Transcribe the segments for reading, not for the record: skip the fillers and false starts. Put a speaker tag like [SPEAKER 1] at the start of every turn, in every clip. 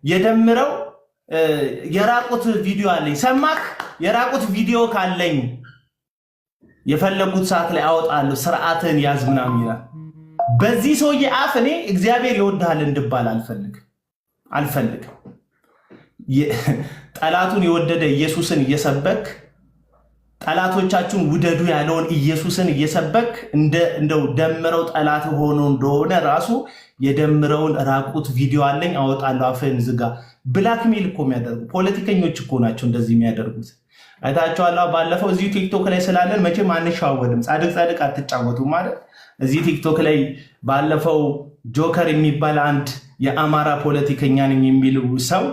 [SPEAKER 1] የደምረው የራቁት ቪዲዮ አለኝ። ሰማክ? የራቁት ቪዲዮ ካለኝ የፈለጉት ሰዓት ላይ አወጣለሁ። ስርዓትን ያዝ ምናምን ይላል። በዚህ ሰውዬ አፍ እኔ እግዚአብሔር ይወድሃል እንድባል አልፈልግም። ጠላቱን የወደደ ኢየሱስን እየሰበክ ጠላቶቻችሁን ውደዱ ያለውን ኢየሱስን እየሰበክ እንደው ደምረው ጠላት ሆኖ እንደሆነ ራሱ የደምረውን ራቁት ቪዲዮ አለኝ አወጣለሁ። አፍህን ዝጋ። ብላክሜል እኮ የሚያደርጉ ፖለቲከኞች እኮ ናቸው እንደዚህ የሚያደርጉት። አይታችኋል። ባለፈው እዚሁ ቲክቶክ ላይ ስላለን መቼም አንሸዋወድም። ጻድቅ አትጫወቱ ማለት እዚህ ቲክቶክ ላይ ባለፈው ጆከር የሚባል አንድ የአማራ ፖለቲከኛ ነኝ የሚል ሰው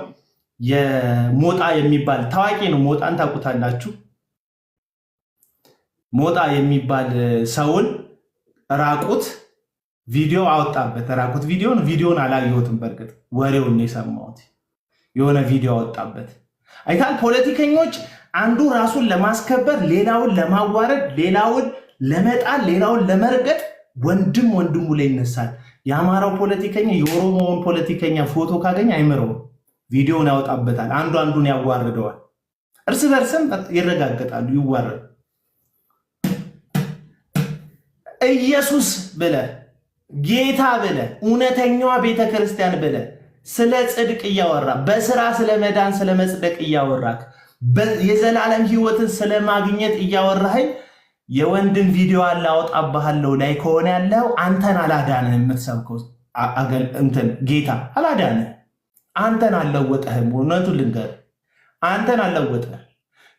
[SPEAKER 1] የሞጣ የሚባል ታዋቂ ነው። ሞጣን ታውቁታላችሁ? ሞጣ የሚባል ሰውን ራቁት ቪዲዮ አወጣበት። ራቁት ቪዲዮን አላየሁትም። በርግጥ ወሬውን ነው የሰማሁት። የሆነ ቪዲዮ አወጣበት። አይታል። ፖለቲከኞች አንዱ ራሱን ለማስከበር ሌላውን ለማዋረድ፣ ሌላውን ለመጣል፣ ሌላውን ለመርገጥ ወንድሙ ላይ ይነሳል። የአማራው ፖለቲከኛ የኦሮሞውን ፖለቲከኛ ፎቶ ካገኘ አይምረውም፣ ቪዲዮን ያወጣበታል። አንዱን ያዋርደዋል። እርስ በርስም ይረጋገጣሉ፣ ይዋረድ። ኢየሱስ ብለ ጌታ ብለ እውነተኛዋ ቤተክርስቲያን ብለ ስለ ጽድቅ እያወራ በስራ ስለ መዳን ስለ መጽደቅ እያወራክ የዘላለም ህይወትን ስለማግኘት እያወራኸኝ የወንድን ቪዲዮ አላወጣብሃለሁ ላይ ከሆነ ያለው አንተን አላዳነህ። የምትሰብከው ጌታ አላዳነህ፣ አንተን አልለወጠህም። እውነቱን ልንገርህ፣ አንተን አልለወጠህም።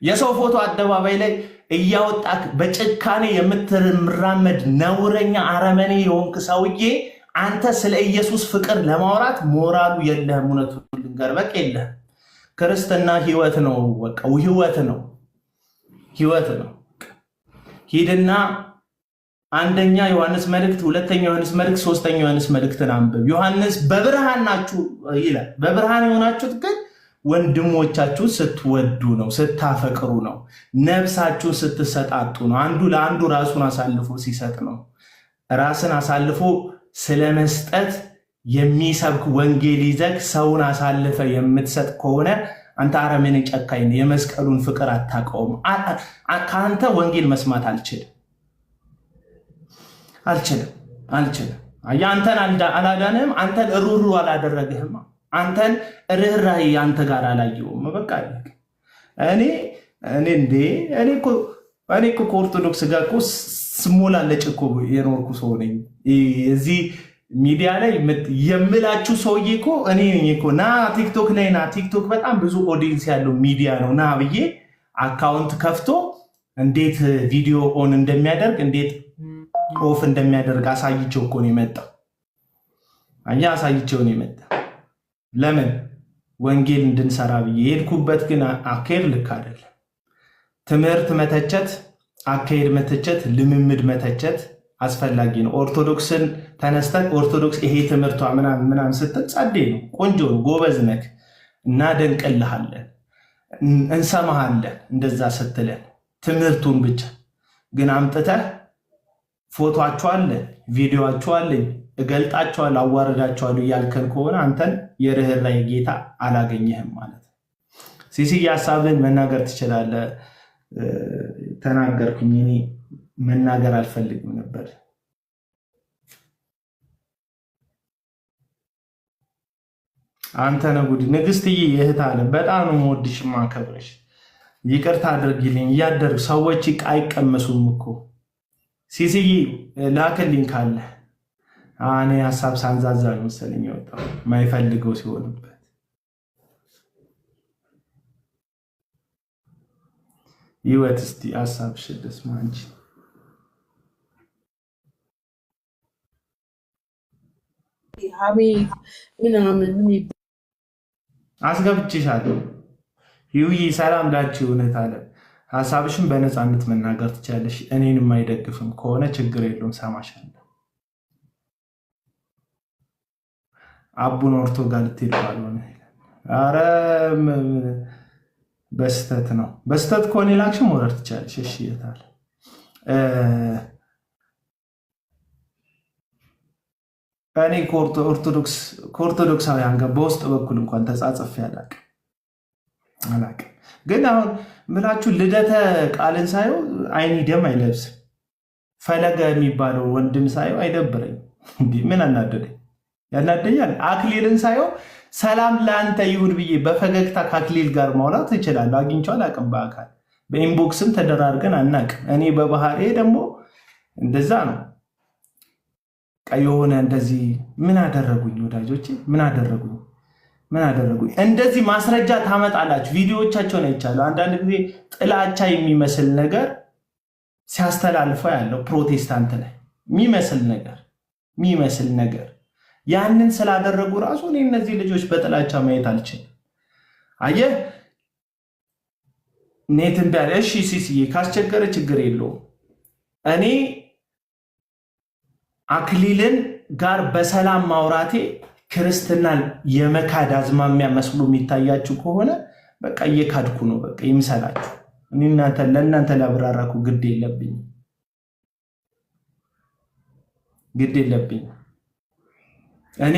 [SPEAKER 1] የሰው ፎቶ አደባባይ ላይ እያወጣክ በጭካኔ የምትራመድ ነውረኛ አረመኔ የሆንክ ሰውዬ አንተ ስለ ኢየሱስ ፍቅር ለማውራት ሞራሉ የለህም። እውነቱን ልንገርህ፣ በቃ የለህም። ክርስትና ህይወት ነው። በቃ ህይወት ነው። ሂድና አንደኛ ዮሐንስ መልእክት፣ ሁለተኛ ዮሐንስ መልእክት፣ ሶስተኛ ዮሐንስ መልእክትን አንብብ። ዮሐንስ በብርሃን ናችሁ ይላል። በብርሃን የሆናችሁት ግን ወንድሞቻችሁ ስትወዱ ነው፣ ስታፈቅሩ ነው፣ ነፍሳችሁን ስትሰጣጡ ነው። አንዱ ለአንዱ ራሱን አሳልፎ ሲሰጥ ነው። ራስን አሳልፎ ስለመስጠት የሚሰብክ ወንጌል ይዘህ ሰውን አሳልፈ የምትሰጥ ከሆነ አንተ አረመኔ ጨካኝ ነህ። የመስቀሉን ፍቅር አታውቀውም። ከአንተ ወንጌል መስማት አልችልም። አንተን አላዳንህም። አንተን ሩሩ አላደረግህም። አንተን ርኅራኄ አንተ ጋር አላየውም። በቃ እኔ እኮ ከኦርቶዶክስ ጋር እኮ ስሞላለጭ እኮ የኖርኩ ሰው ነኝ። እዚህ ሚዲያ ላይ የምላችሁ ሰውዬ እኮ እኔ ነኝ እኮ። ና ቲክቶክ ላይ ና፣ ቲክቶክ በጣም ብዙ ኦዲየንስ ያለው ሚዲያ ነው። ና ብዬ አካውንት ከፍቶ እንዴት ቪዲዮ ኦን እንደሚያደርግ እንዴት ኦፍ እንደሚያደርግ አሳይቼው እኮ ነው የመጣው። አሳይቼው ነው የመጣው። ለምን ወንጌል እንድንሰራ ብዬ የሄድኩበት ግን አካሄድ ልክ አይደለም። ትምህርት መተቸት፣ አካሄድ መተቸት፣ ልምምድ መተቸት አስፈላጊ ነው። ኦርቶዶክስን ተነስተን ኦርቶዶክስ ይሄ ትምህርቷ ምናምን ስትል ጸዴ ነው፣ ቆንጆ ነው፣ ጎበዝ ነክ፣ እናደንቅልሃለን፣ እንሰማሃለን። እንደዛ ስትለን ትምህርቱን ብቻ ግን አምጥተህ ፎቶአቸው አለ ቪዲዮአቸው አለኝ እገልጣቸዋለሁ አዋርዳቸዋለሁ እያልከን ከሆነ አንተን የርኅራኄ ጌታ አላገኘህም ማለት ነው። ሲሲዬ ሀሳብህን መናገር ትችላለህ። ተናገርኩኝ። እኔ መናገር አልፈልግም ነበር። አንተ ነህ ጉድ። ንግስትዬ የእህት አለ በጣም ነው የምወድሽ የማከብርሽ። ይቅርታ አድርጊልኝ። እያደር ሰዎች አይቀመሱም እኮ። ሲሲዬ ላክልኝ ካለ እኔ ሀሳብ ሳንዛዛ መሰለኝ የወጣው ማይፈልገው ሲሆንበት። ይወት እስቲ ሀሳብ ሽደስ ማንቺ
[SPEAKER 2] ሀሜት ምናምን
[SPEAKER 1] አስገብቼሻለሁ። ይውይ ሰላም ላችሁ። እውነት አለ ሀሳብሽን በነፃነት መናገር ትችላለሽ። እኔንም አይደግፍም ከሆነ ችግር የለውም፣ ሰማሻለሁ። አቡን ኦርቶ ጋር ልትሄድ ባልሆነ ኧረ በስተት ነው። በስተት ከሆነ ላክሽን መውረድ ትችላለሽ። እሺ የታለ እኔ ከኦርቶዶክሳውያን ጋር በውስጥ በኩል እንኳን ተጻጽፌ አላቅም። ግን አሁን ምላችሁ ልደተ ቃልን ሳየው አይኒ ደም አይለብስም። ፈለገ የሚባለው ወንድም ሳየው አይደብረኝ። ምን አናደደኝ? ያናደኛል። አክሊልን ሳየው ሰላም ለአንተ ይሁን ብዬ በፈገግታ ከአክሊል ጋር ማውራት እችላለሁ። አግኝቼው አላቅም በአካል በኢንቦክስም ተደራርገን አናቅም። እኔ በባህሬ ደግሞ እንደዛ ነው። የሆነ እንደዚህ ምን አደረጉኝ ወዳጆቼ? ምን አደረጉኝ? እንደዚህ ማስረጃ ታመጣላችሁ። ቪዲዮዎቻቸውን አይቻለሁ። አንዳንድ ጊዜ ጥላቻ የሚመስል ነገር ሲያስተላልፈው ያለው ፕሮቴስታንት ላይ የሚመስል ነገር ያንን ስላደረጉ ራሱ እኔ እነዚህ ልጆች በጥላቻ ማየት አልችልም። አየህ ኔትን ቢያለ እሺ ሲሲዬ ካስቸገረ ችግር የለውም። እኔ አክሊልን ጋር በሰላም ማውራቴ ክርስትናን የመካድ አዝማሚያ መስሎ የሚታያችሁ ከሆነ በቃ እየካድኩ ነው። በቃ ይምሰላችሁ። እኔ ለእናንተ ላብራራኩ ግድ የለብኝ። እኔ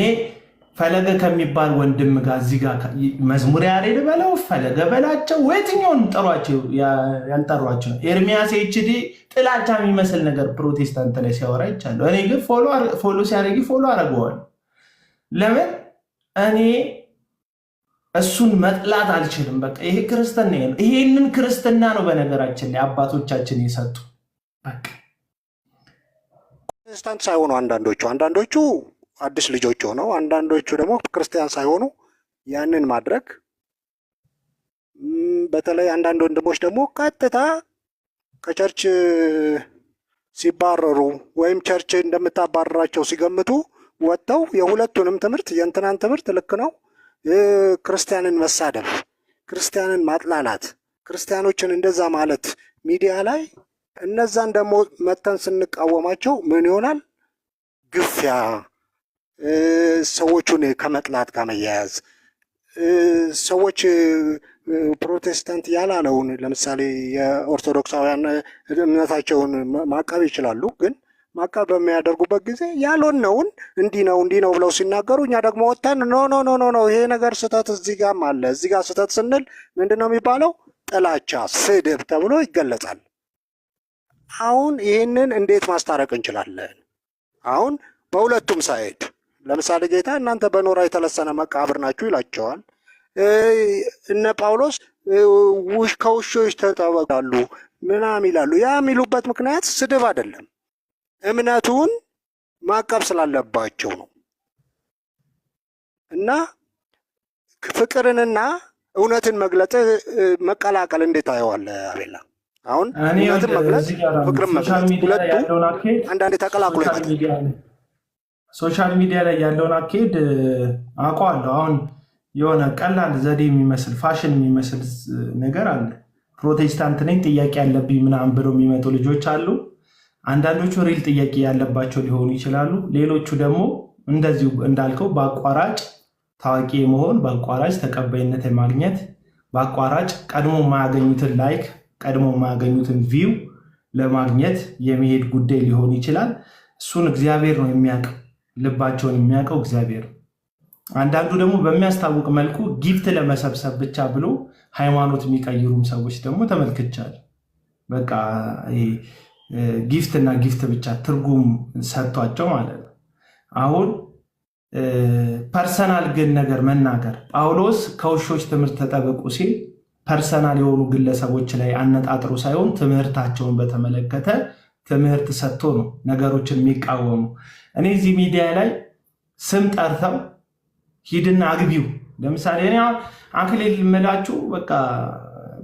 [SPEAKER 1] ፈለገ ከሚባል ወንድም ጋር እዚህ ጋር መዝሙር ያሬድ በለው ፈለገ በላቸው የትኛውን ጠሯቸው ያልጠሯቸው ኤርሚያስ ኤችዲ ጥላቻ የሚመስል ነገር ፕሮቴስታንት ላይ ሲያወራ ይቻለሁ። እኔ ግን ፎሎ ሲያደርጊ ፎሎ አደርገዋለሁ። ለምን እኔ እሱን መጥላት አልችልም። በቃ ይሄ ክርስትና ነው። ይሄንን ክርስትና ነው በነገራችን ላይ አባቶቻችን የሰጡ። በቃ
[SPEAKER 2] ፕሮቴስታንት ሳይሆኑ አንዳንዶቹ አዲስ ልጆች ሆነው አንዳንዶቹ ደግሞ ክርስቲያን ሳይሆኑ ያንን ማድረግ በተለይ አንዳንድ ወንድሞች ደግሞ ቀጥታ ከቸርች ሲባረሩ ወይም ቸርች እንደምታባረራቸው ሲገምቱ ወጥተው የሁለቱንም ትምህርት የእንትናን ትምህርት ልክ ነው ክርስቲያንን መሳደብ፣ ክርስቲያንን ማጥላላት፣ ክርስቲያኖችን እንደዛ ማለት ሚዲያ ላይ እነዛን ደግሞ መተን ስንቃወማቸው ምን ይሆናል? ግፊያ፣ ሰዎቹን ከመጥላት ጋር መያያዝ፣ ሰዎች ፕሮቴስታንት ያላለውን ለምሳሌ የኦርቶዶክሳውያን እምነታቸውን ማቀብ ይችላሉ። ግን ማቀብ በሚያደርጉበት ጊዜ ያልሆነውን እንዲህ ነው ብለው ሲናገሩ እኛ ደግሞ ወጥተን ኖ ይሄ ነገር ስህተት እዚህ ጋርም አለ፣ እዚህ ጋር ስህተት ስንል ምንድን ነው የሚባለው? ጥላቻ፣ ስድብ ተብሎ ይገለጻል። አሁን ይህንን እንዴት ማስታረቅ እንችላለን? አሁን በሁለቱም ሳይድ ለምሳሌ ጌታ እናንተ በኖራ የተለሰነ መቃብር ናችሁ ይላቸዋል። እነ ጳውሎስ ከውሾች ተጠበቃሉ ምናምን ይላሉ። ያ የሚሉበት ምክንያት ስድብ አይደለም፣ እምነቱን ማቀብ ስላለባቸው ነው። እና ፍቅርንና እውነትን መግለጥ መቀላቀል እንዴት አየዋለህ አቤላ? አሁን እውነትን መግለጽ ፍቅርን መግለጽ ሁለቱ አንዳንዴ ተቀላቅሎ ይመጣል።
[SPEAKER 1] ሶሻል ሚዲያ ላይ ያለውን አካሄድ አውቀዋለሁ። አሁን የሆነ ቀላል ዘዴ የሚመስል ፋሽን የሚመስል ነገር አለ። ፕሮቴስታንት ነኝ ጥያቄ ያለብኝ ምናምን ብለው የሚመጡ ልጆች አሉ። አንዳንዶቹ ሪል ጥያቄ ያለባቸው ሊሆኑ ይችላሉ። ሌሎቹ ደግሞ እንደዚሁ እንዳልከው በአቋራጭ ታዋቂ የመሆን በአቋራጭ ተቀባይነት የማግኘት በአቋራጭ ቀድሞ የማያገኙትን ላይክ ቀድሞ የማያገኙትን ቪው ለማግኘት የሚሄድ ጉዳይ ሊሆን ይችላል። እሱን እግዚአብሔር ነው የሚያውቀው፣ ልባቸውን የሚያውቀው እግዚአብሔር። አንዳንዱ ደግሞ በሚያስታውቅ መልኩ ጊፍት ለመሰብሰብ ብቻ ብሎ ሃይማኖት የሚቀይሩም ሰዎች ደግሞ ተመልክቻለሁ። በቃ ጊፍት እና ጊፍት ብቻ ትርጉም ሰጥቷቸው ማለት ነው። አሁን ፐርሰናል ግን ነገር መናገር ጳውሎስ ከውሾች ትምህርት ተጠበቁ ሲል ፐርሰናል የሆኑ ግለሰቦች ላይ አነጣጥሮ ሳይሆን ትምህርታቸውን በተመለከተ ትምህርት ሰጥቶ ነው ነገሮችን የሚቃወሙ። እኔ እዚህ ሚዲያ ላይ ስም ጠርተው ሂድና አግቢው ለምሳሌ እኔ አክሊል የምላችሁ በቃ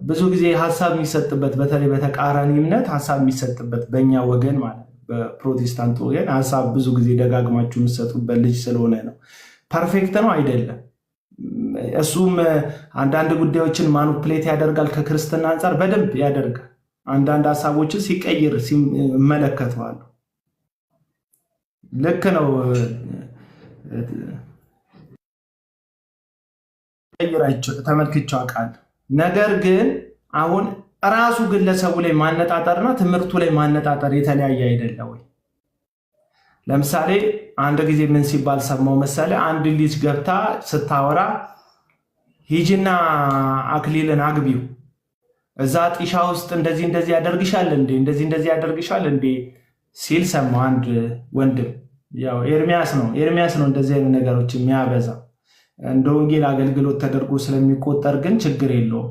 [SPEAKER 1] ብዙ ጊዜ ሀሳብ የሚሰጥበት በተለይ በተቃራኒ እምነት ሀሳብ የሚሰጥበት በእኛ ወገን ማለት በፕሮቴስታንት ወገን ሀሳብ ብዙ ጊዜ ደጋግማችሁ የምትሰጡበት ልጅ ስለሆነ ነው። ፐርፌክት ነው አይደለም። እሱም አንዳንድ ጉዳዮችን ማኑፕሌት ያደርጋል፣ ከክርስትና አንጻር በደንብ ያደርጋል። አንዳንድ ሀሳቦችን ሲቀይር እመለከተዋለሁ። ልክ ነው፣ ተመልክቼው አውቃለሁ። ነገር ግን አሁን ራሱ ግለሰቡ ላይ ማነጣጠርና ትምህርቱ ላይ ማነጣጠር የተለያየ አይደለ ወይ? ለምሳሌ አንድ ጊዜ ምን ሲባል ሰማው መሰለ? አንድ ልጅ ገብታ ስታወራ ሂጂና አክሊልን አግቢው እዛ ጢሻ ውስጥ እንደዚህ እንደዚህ ያደርግሻል እንዴ እንደዚህ ያደርግሻል እንዴ ሲል ሰማው አንድ ወንድም። ያው ኤርሚያስ ነው እንደዚህ አይነት ነገሮች የሚያበዛ እንደ ወንጌል አገልግሎት ተደርጎ ስለሚቆጠር ግን ችግር የለውም።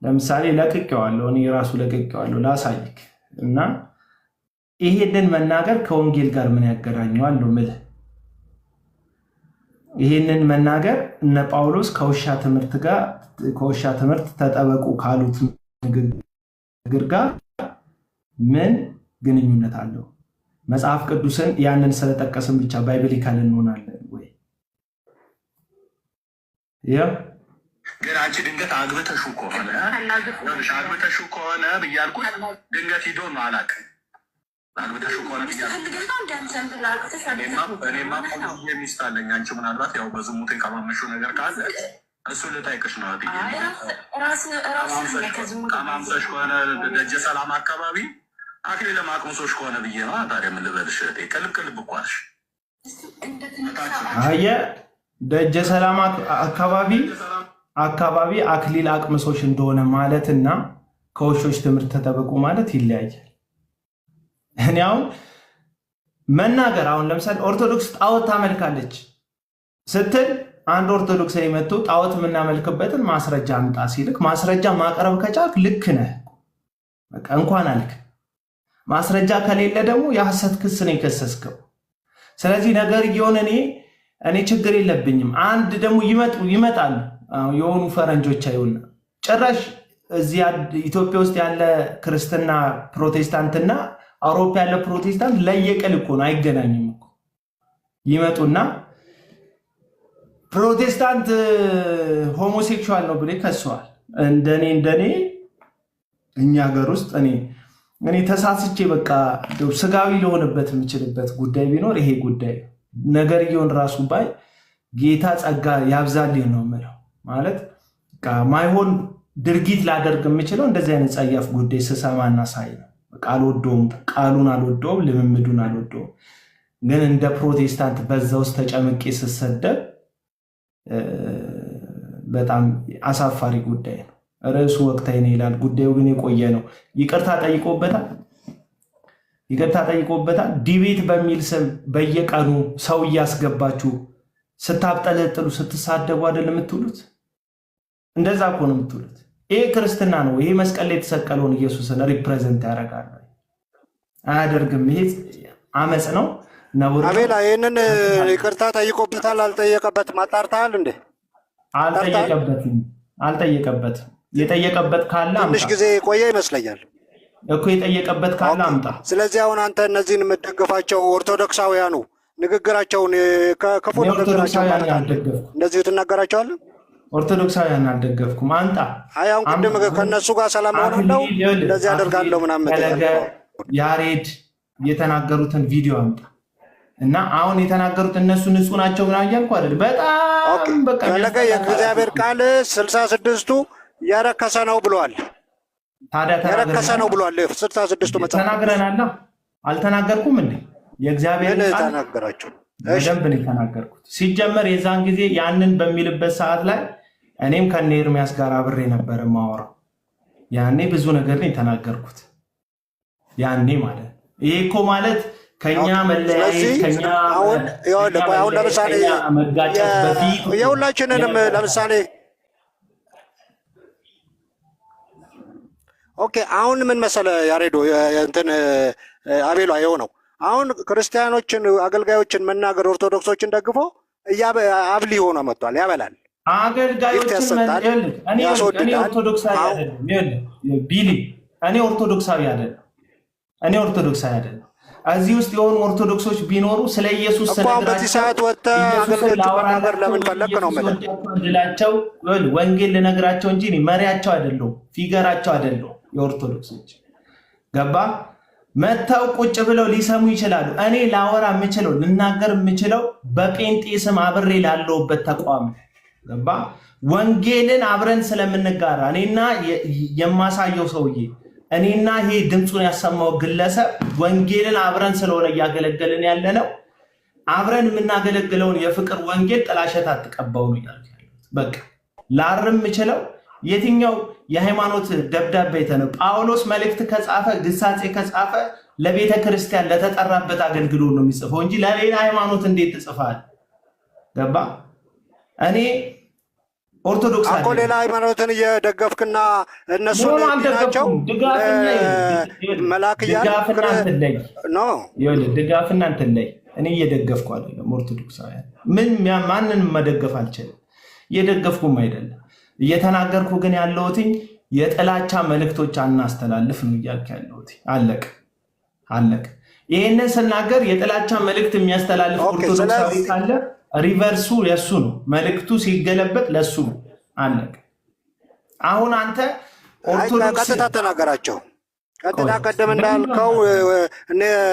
[SPEAKER 1] ለምሳሌ ለቅቄዋለሁ፣ እኔ ራሱ ለቅቄዋለሁ ላሳይክ እና ይሄንን መናገር ከወንጌል ጋር ምን ያገናኘዋል ነው የምልህ። ይሄንን መናገር እነ ጳውሎስ ከውሻ ትምህርት ተጠበቁ ካሉት ንግግር ጋር ምን ግንኙነት አለው? መጽሐፍ ቅዱስን ያንን ስለጠቀስን ብቻ ባይብሊካል እንሆናለን ወይ?
[SPEAKER 3] ግን አንቺ ድንገት አግብተሹ ከሆነ ብያልኩት ድንገት ሂዶ ነው አላውቅም። አግብተሹ ከሆነ እኔማ ሚስት አለኝ። አንቺ ምናልባት ያው በዝሙት የቀማመሽው ነገር ካለ እሱ ልጠይቅሽ ነው። ቀማምሰሽ ከሆነ ደጀ ሰላም አካባቢ አክሊለ ማቅምሶሽ ከሆነ ብዬ ነው። ታዲያ ምን ልበልሽ? ቅልብ ቅልብ እኮ አልሽ።
[SPEAKER 1] አየህ ደጀ ሰላም አካባቢ አክሊል አቅምሶች እንደሆነ ማለትና ከውሾች ትምህርት ተጠበቁ ማለት ይለያያል። እኔ አሁን መናገር ለምሳሌ ኦርቶዶክስ ጣዖት ታመልካለች ስትል አንድ ኦርቶዶክስ መጥቶ ጣዖት የምናመልክበትን ማስረጃ አምጣ ሲልክ ማስረጃ ማቅረብ ከቻልክ ልክ ነህ፣ በቃ እንኳን አልክ። ማስረጃ ከሌለ ደግሞ የሐሰት ክስ ነው የከሰስከው። ስለዚህ ነገር እየሆነ እኔ ችግር የለብኝም። አንድ ደግሞ ይመጣሉ የሆኑ ፈረንጆች አይሆን ጭራሽ እዚህ ኢትዮጵያ ውስጥ ያለ ክርስትና ፕሮቴስታንትና አውሮፓ ያለ ፕሮቴስታንት ለየቅል እኮ ነው፣ አይገናኝም እኮ። ይመጡና ፕሮቴስታንት ሆሞሴክሹዋል ነው ብሎ ከሰዋል። እንደኔ እኛ ሀገር ውስጥ እኔ ተሳስቼ በቃ ስጋዊ ለሆነበት የምችልበት ጉዳይ ቢኖር ይሄ ጉዳይ ነገር እየሆን ራሱ ባይ ጌታ ጸጋ ያብዛልኝ ነው የምለው። ማለት ማይሆን ድርጊት ላደርግ የምችለው እንደዚህ አይነት ጸያፍ ጉዳይ ስሰማና ሳይ ነው። አልወደውም፣ ቃሉን አልወደውም፣ ልምምዱን አልወደውም። ግን እንደ ፕሮቴስታንት በዛ ውስጥ ተጨምቄ ስሰደብ በጣም አሳፋሪ ጉዳይ ነው። ርዕሱ ወቅታዊ ነው ይላል፣ ጉዳዩ ግን የቆየ ነው። ይቅርታ ጠይቆበታል። ዲቤት በሚል ስም በየቀኑ ሰው እያስገባችሁ ስታብጠለጥሉ ስትሳደቡ አይደል የምትውሉት? እንደዛ እኮ ነው የምትውሉት። ይሄ ክርስትና ነው። ይሄ መስቀል ላይ የተሰቀለውን ኢየሱስን ሪፕሬዘንት ያደርጋል? አያደርግም። ይሄ አመፅ ነው።
[SPEAKER 2] አቤላ ይህንን ይቅርታ ጠይቆበታል አልጠየቀበትም? አጣርተሃል እንዴ?
[SPEAKER 1] አልጠየቀበትም። የጠየቀበት ካለ
[SPEAKER 2] ትንሽ ጊዜ ቆየ ይመስለኛል
[SPEAKER 1] እኮ። የጠየቀበት ካለ አምጣ።
[SPEAKER 2] ስለዚህ አሁን አንተ እነዚህን የምትደግፋቸው ኦርቶዶክሳውያኑ ንግግራቸውን ክፉ ንግግራቸው እንደዚሁ ትናገራቸዋለህ?
[SPEAKER 1] ኦርቶዶክሳውያን አልደገፍኩም። አንጣ።
[SPEAKER 2] አሁን ቅድም ከእነሱ ጋር ሰላም ሆነው እንደዚህ አደርጋለሁ ምናምን
[SPEAKER 1] ያሬድ የተናገሩትን ቪዲዮ አምጣ እና አሁን የተናገሩት እነሱ ንጹህ ናቸው ምናምን እያልኩ አይደል። በጣም በቃ
[SPEAKER 2] ፈለገ የእግዚአብሔር ቃል 66ቱ የረከሰ ነው ብሏል።
[SPEAKER 1] ታዲያ
[SPEAKER 2] የረከሰ ነው ብሏል 66ቱ መጽሐፍ
[SPEAKER 1] ተናግረናል። አልተናገርኩም እንዴ? የእግዚአብሔር ቃል
[SPEAKER 2] ተናገራችሁ።
[SPEAKER 1] በደንብ ነው የተናገርኩት። ሲጀመር የዛን ጊዜ ያንን በሚልበት ሰዓት ላይ እኔም ከነ ኤርሚያስ ጋር አብሬ ነበር ማወራው። ያኔ ብዙ ነገር ነው የተናገርኩት። ያኔ ማለት ይሄ እኮ ማለት ከኛ መለያየት ከኛ
[SPEAKER 2] አሁን ለምሳሌ የሁላችንንም ለምሳሌ አሁን ምን መሰለ ያሬዶ እንትን አቤሏ የሆነው አሁን ክርስቲያኖችን አገልጋዮችን መናገር ኦርቶዶክሶችን ደግፎ አብሊ ሆኖ መጥቷል። ያበላል
[SPEAKER 1] አገልጋዮችን እኔ ኦርቶዶክሳዊ አይደለም። እዚህ ውስጥ የሆኑ ኦርቶዶክሶች ቢኖሩ ስለ ኢየሱስ
[SPEAKER 2] በዚህ ሰዓት ወጥተህ አገልጋዮችን ለምን ፈለክ ነው
[SPEAKER 1] የምልህ። ወንጌል ልነግራቸው እንጂ መሪያቸው አይደለሁም፣ ፊገራቸው አይደለሁም። የኦርቶዶክሶች ገባ መተው ቁጭ ብለው ሊሰሙ ይችላሉ። እኔ ላወራ የምችለው ልናገር የምችለው በጴንጤ ስም አብሬ ላለሁበት ተቋም ገባ። ወንጌልን አብረን ስለምንጋራ እኔና የማሳየው ሰውዬ እኔና ይሄ ድምፁን ያሰማው ግለሰብ ወንጌልን አብረን ስለሆነ እያገለገልን ያለ ነው። አብረን የምናገለግለውን የፍቅር ወንጌል ጥላሸት አትቀባው ነው እያልኩ ያለሁት። በቃ ላርም የምችለው የትኛው የሃይማኖት ደብዳቤ ነው? ጳውሎስ መልእክት ከጻፈ ግሳጼ ከጻፈ ለቤተ ክርስቲያን ለተጠራበት አገልግሎት ነው የሚጽፈው እንጂ ለሌላ ሃይማኖት እንዴት ትጽፋል? ገባ? እኔ ኦርቶዶክስ
[SPEAKER 2] እኮ ሌላ ሃይማኖትን እየደገፍክና እነሱን ናቸው መላክ
[SPEAKER 1] ድጋፍና እንትን ላይ እኔ እየደገፍኩ አይደለም። ኦርቶዶክሳውያን ማንንም መደገፍ አልችልም፣ እየደገፍኩም አይደለም። እየተናገርኩ ግን ያለሁትኝ የጥላቻ መልእክቶች አናስተላልፍ ነው እያልኩ ያለሁት። አለቅ ይህንን ስናገር የጥላቻ መልእክት የሚያስተላልፍ ኦርቶዶክሳዊ ካለ ሪቨርሱ የሱ ነው። መልእክቱ ሲገለበጥ ለሱ ነው። አለቅ አሁን አንተ ኦርቶዶክስ
[SPEAKER 2] ቀጥታ ተናገራቸው። ቀጥታ ቀደም እንዳልከው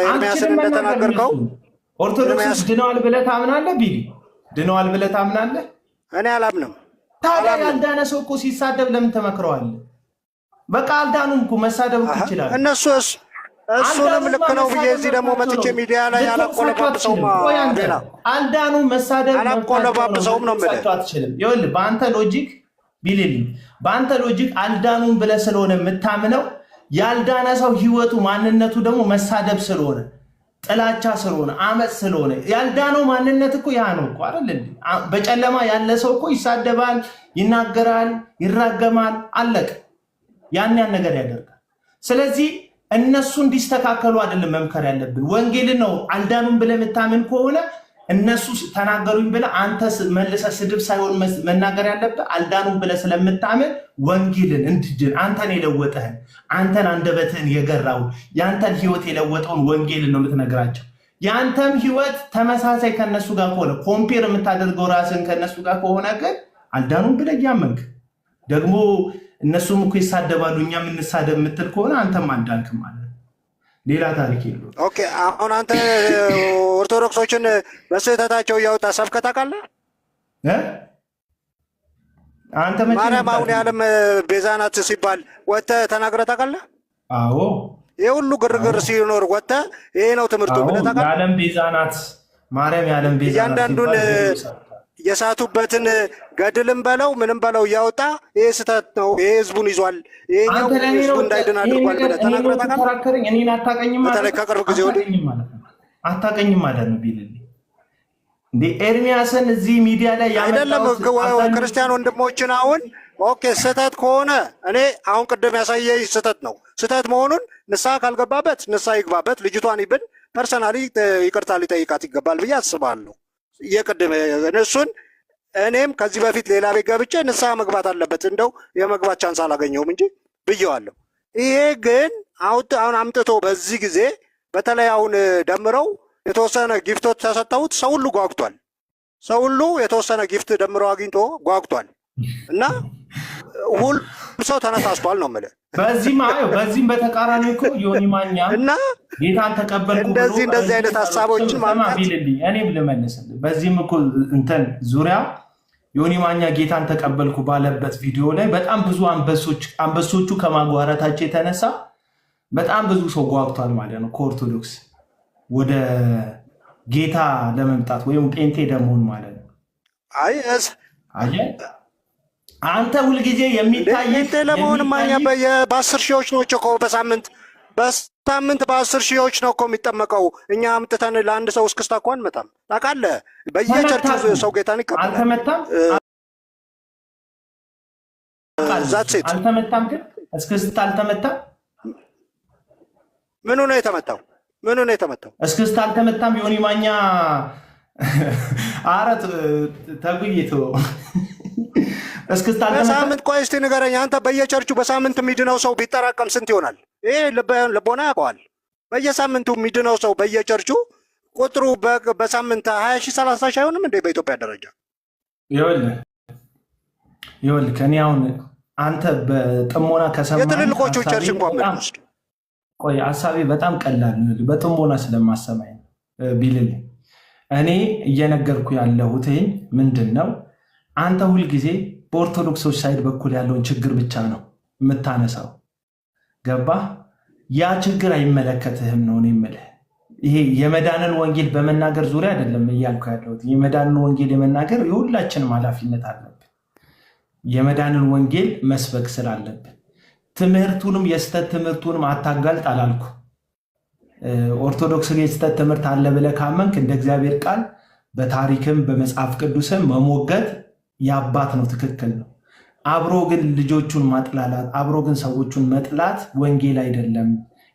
[SPEAKER 2] ኤርሚያስን እንደተናገርከው
[SPEAKER 1] ኦርቶዶክስ ድነዋል ብለህ ታምናለህ? ቢሊ ድነዋል ብለህ ታምናለህ?
[SPEAKER 2] እኔ አላምንም።
[SPEAKER 1] ታዲያ ያልዳነ ሰው እኮ ሲሳደብ ለምን ተመክረዋለህ? በቃ አልዳኑም እኮ መሳደብ እኮ ይችላል።
[SPEAKER 2] እሱንም ልክ ነው ብዬ እዚህ ደግሞ መጥቼ ሚዲያ ላይ አላቆለባብሰውም።
[SPEAKER 1] አልዳኑ መሳደብ
[SPEAKER 2] አላቆለባብሰውም ነው የምልህ።
[SPEAKER 1] አትችልም። ይኸውልህ በአንተ ሎጂክ ቢልልኝ በአንተ ሎጂክ አልዳኑም ብለህ ስለሆነ የምታምነው ያልዳነ ሰው ህይወቱ ማንነቱ ደግሞ መሳደብ ስለሆነ ጥላቻ ስለሆነ አመፅ ስለሆነ ያልዳነው ማንነት እኮ ያ ነው እኮ አይደል? በጨለማ ያለ ሰው እኮ ይሳደባል፣ ይናገራል፣ ይራገማል። አለቅ ያን ነገር ያደርጋል። ስለዚህ እነሱ እንዲስተካከሉ አይደለም መምከር ያለብን፣ ወንጌልን ነው። አልዳኑም ብለህ የምታምን ከሆነ እነሱ ተናገሩኝ ብለህ አንተ መልሰህ ስድብ ሳይሆን መናገር ያለብህ አልዳኑም ብለህ ስለምታምን ወንጌልን እንድድን አንተን የለወጠህን አንተን አንደበትህን የገራው የአንተን ህይወት የለወጠውን ወንጌልን ነው የምትነግራቸው። የአንተም ህይወት ተመሳሳይ ከነሱ ጋር ከሆነ ኮምፔር የምታደርገው ራስን ከነሱ ጋር ከሆነ ግን አልዳኑም ብለህ እያመንክ ደግሞ እነሱም እኮ ይሳደባሉ እኛ የምንሳደብ የምትል ከሆነ አንተም አልዳንክም ማለት ነው። ሌላ ታሪክ የለውም።
[SPEAKER 2] ኦኬ አሁን አንተ ኦርቶዶክሶችን በስህተታቸው እያወጣ ሰብከህ ታውቃለህ?
[SPEAKER 1] አንተ
[SPEAKER 2] ማርያም አሁን የዓለም ቤዛ ናት ሲባል ወጥተህ ተናግረህ ታውቃለህ?
[SPEAKER 1] አዎ።
[SPEAKER 2] ይህ ሁሉ ግርግር ሲኖር ወጥተህ ይሄ ነው ትምህርቱ ብለህ ታውቃለህ?
[SPEAKER 1] የዓለም ቤዛ ናት ማርያም፣ የዓለም ቤዛ ናት።
[SPEAKER 2] እያንዳንዱን የሳቱበትን ገድልም በለው ምንም በለው እያወጣ ይሄ ስህተት ነው፣ ይሄ ህዝቡን ይዟል፣ ይሄኛው ህዝቡ እንዳይድን አድርጓል ብለህ ተናግረህ ታውቃለህ?
[SPEAKER 1] እኔን አታውቀኝም ማለት
[SPEAKER 2] በተለይ ከቅርብ ጊዜ ወዲህ
[SPEAKER 1] አታውቀኝም ማለት ነው ቢልልኝ እንዴ ኤርሚያስን እዚህ ሚዲያ ላይ
[SPEAKER 2] አይደለም ክርስቲያን ወንድሞችን አሁን ኦኬ ስህተት ከሆነ እኔ አሁን ቅድም ያሳየኝ ስህተት ነው። ስህተት መሆኑን ንስሐ ካልገባበት ንስሐ ይግባበት። ልጅቷን ይብን ፐርሰናሊ ይቅርታ ሊጠይቃት ይገባል ብዬ አስባለሁ። የቅድም እሱን እኔም ከዚህ በፊት ሌላ ቤት ገብቼ ንስሐ መግባት አለበት እንደው የመግባት ቻንስ አላገኘውም እንጂ ብዬዋለሁ። ይሄ ግን አሁን አምጥቶ በዚህ ጊዜ በተለይ አሁን ደምረው የተወሰነ ጊፍቶች ተሰጠውት ሰው ሁሉ ጓጉቷል። ሰው ሁሉ የተወሰነ ጊፍት ደምረው አግኝቶ ጓጉቷል እና ሁሉ ሰው ተነሳስቷል ነው የምልህ።
[SPEAKER 1] በዚህም በተቃራኒ እኮ ዮኒ ማኛ
[SPEAKER 2] እና
[SPEAKER 1] ጌታን ተቀበልኩ
[SPEAKER 2] እንደዚህ አይነት ሀሳቦችን ማምጣት
[SPEAKER 1] እኔም ልመልስልህ። በዚህም እኮ እንትን ዙሪያ ዮኒ ማኛ ጌታን ተቀበልኩ ባለበት ቪዲዮ ላይ በጣም ብዙ አንበሶቹ ከማጓራታቸው የተነሳ በጣም ብዙ ሰው ጓጉቷል ማለት ነው ከኦርቶዶክስ ወደ ጌታ ለመምጣት ወይም ጴንጤ ለመሆን ማለት ነው። አንተ ሁልጊዜ የሚታየህ
[SPEAKER 2] ለመሆን ማኛ በ10 ሺዎች ነው እኮ በሳምንት በ10 ሺዎች ነው እኮ የሚጠመቀው። እኛ አምጥተን ለአንድ ሰው እስክስታ እኮ አንመጣም። ታውቃለህ፣ በየቸርቹ ሰው ጌታን ይቀበላል።
[SPEAKER 1] አልተመታም አልተመታም፣ ግን እስክስታ አልተመታም።
[SPEAKER 2] ምኑ ነው የተመታው? ምኑ ነው የተመታው?
[SPEAKER 1] እስክስታ አልተመታም። ዮኒ ማኛ አረት ተጉይቶ እስክስታ
[SPEAKER 2] በሳምንት ቆይ እስቲ ንገረኝ አንተ በየቸርቹ በሳምንት የሚድነው ሰው ቢጠራቀም ስንት ይሆናል? ይሄ ልቦና ያውቀዋል። በየሳምንቱ የሚድነው ሰው በየቸርቹ ቁጥሩ በሳምንት 20 ሺህ 30 ሺህ አይሆንም እንዴ በኢትዮጵያ ደረጃ?
[SPEAKER 1] ይኸውልህ ከኔ አሁን አንተ በጥሞና ከሰማህ
[SPEAKER 2] የትልልቆቹ ቸርች እንኳን ብንወስድ
[SPEAKER 1] ቆይ ሀሳቤ በጣም ቀላል ነው። በጥሞና ስለማሰማኝ ቢልልኝ እኔ እየነገርኩ ያለሁት ምንድን ነው፣ አንተ ሁልጊዜ በኦርቶዶክሶች ሳይድ በኩል ያለውን ችግር ብቻ ነው የምታነሳው። ገባህ? ያ ችግር አይመለከትህም ነው እኔ የምልህ። ይሄ የመዳንን ወንጌል በመናገር ዙሪያ አይደለም እያልኩ ያለሁት። የመዳንን ወንጌል የመናገር የሁላችንም ኃላፊነት አለብን። የመዳንን ወንጌል መስበክ ስላለብን ትምህርቱንም የስተት ትምህርቱንም አታጋልጥ አላልኩ። ኦርቶዶክስ የስተት ትምህርት አለ ብለህ ካመንክ እንደ እግዚአብሔር ቃል በታሪክም በመጽሐፍ ቅዱስም መሞገት የአባት ነው፣ ትክክል ነው። አብሮ ግን ልጆቹን ማጥላላት፣ አብሮ ግን ሰዎቹን መጥላት ወንጌል አይደለም።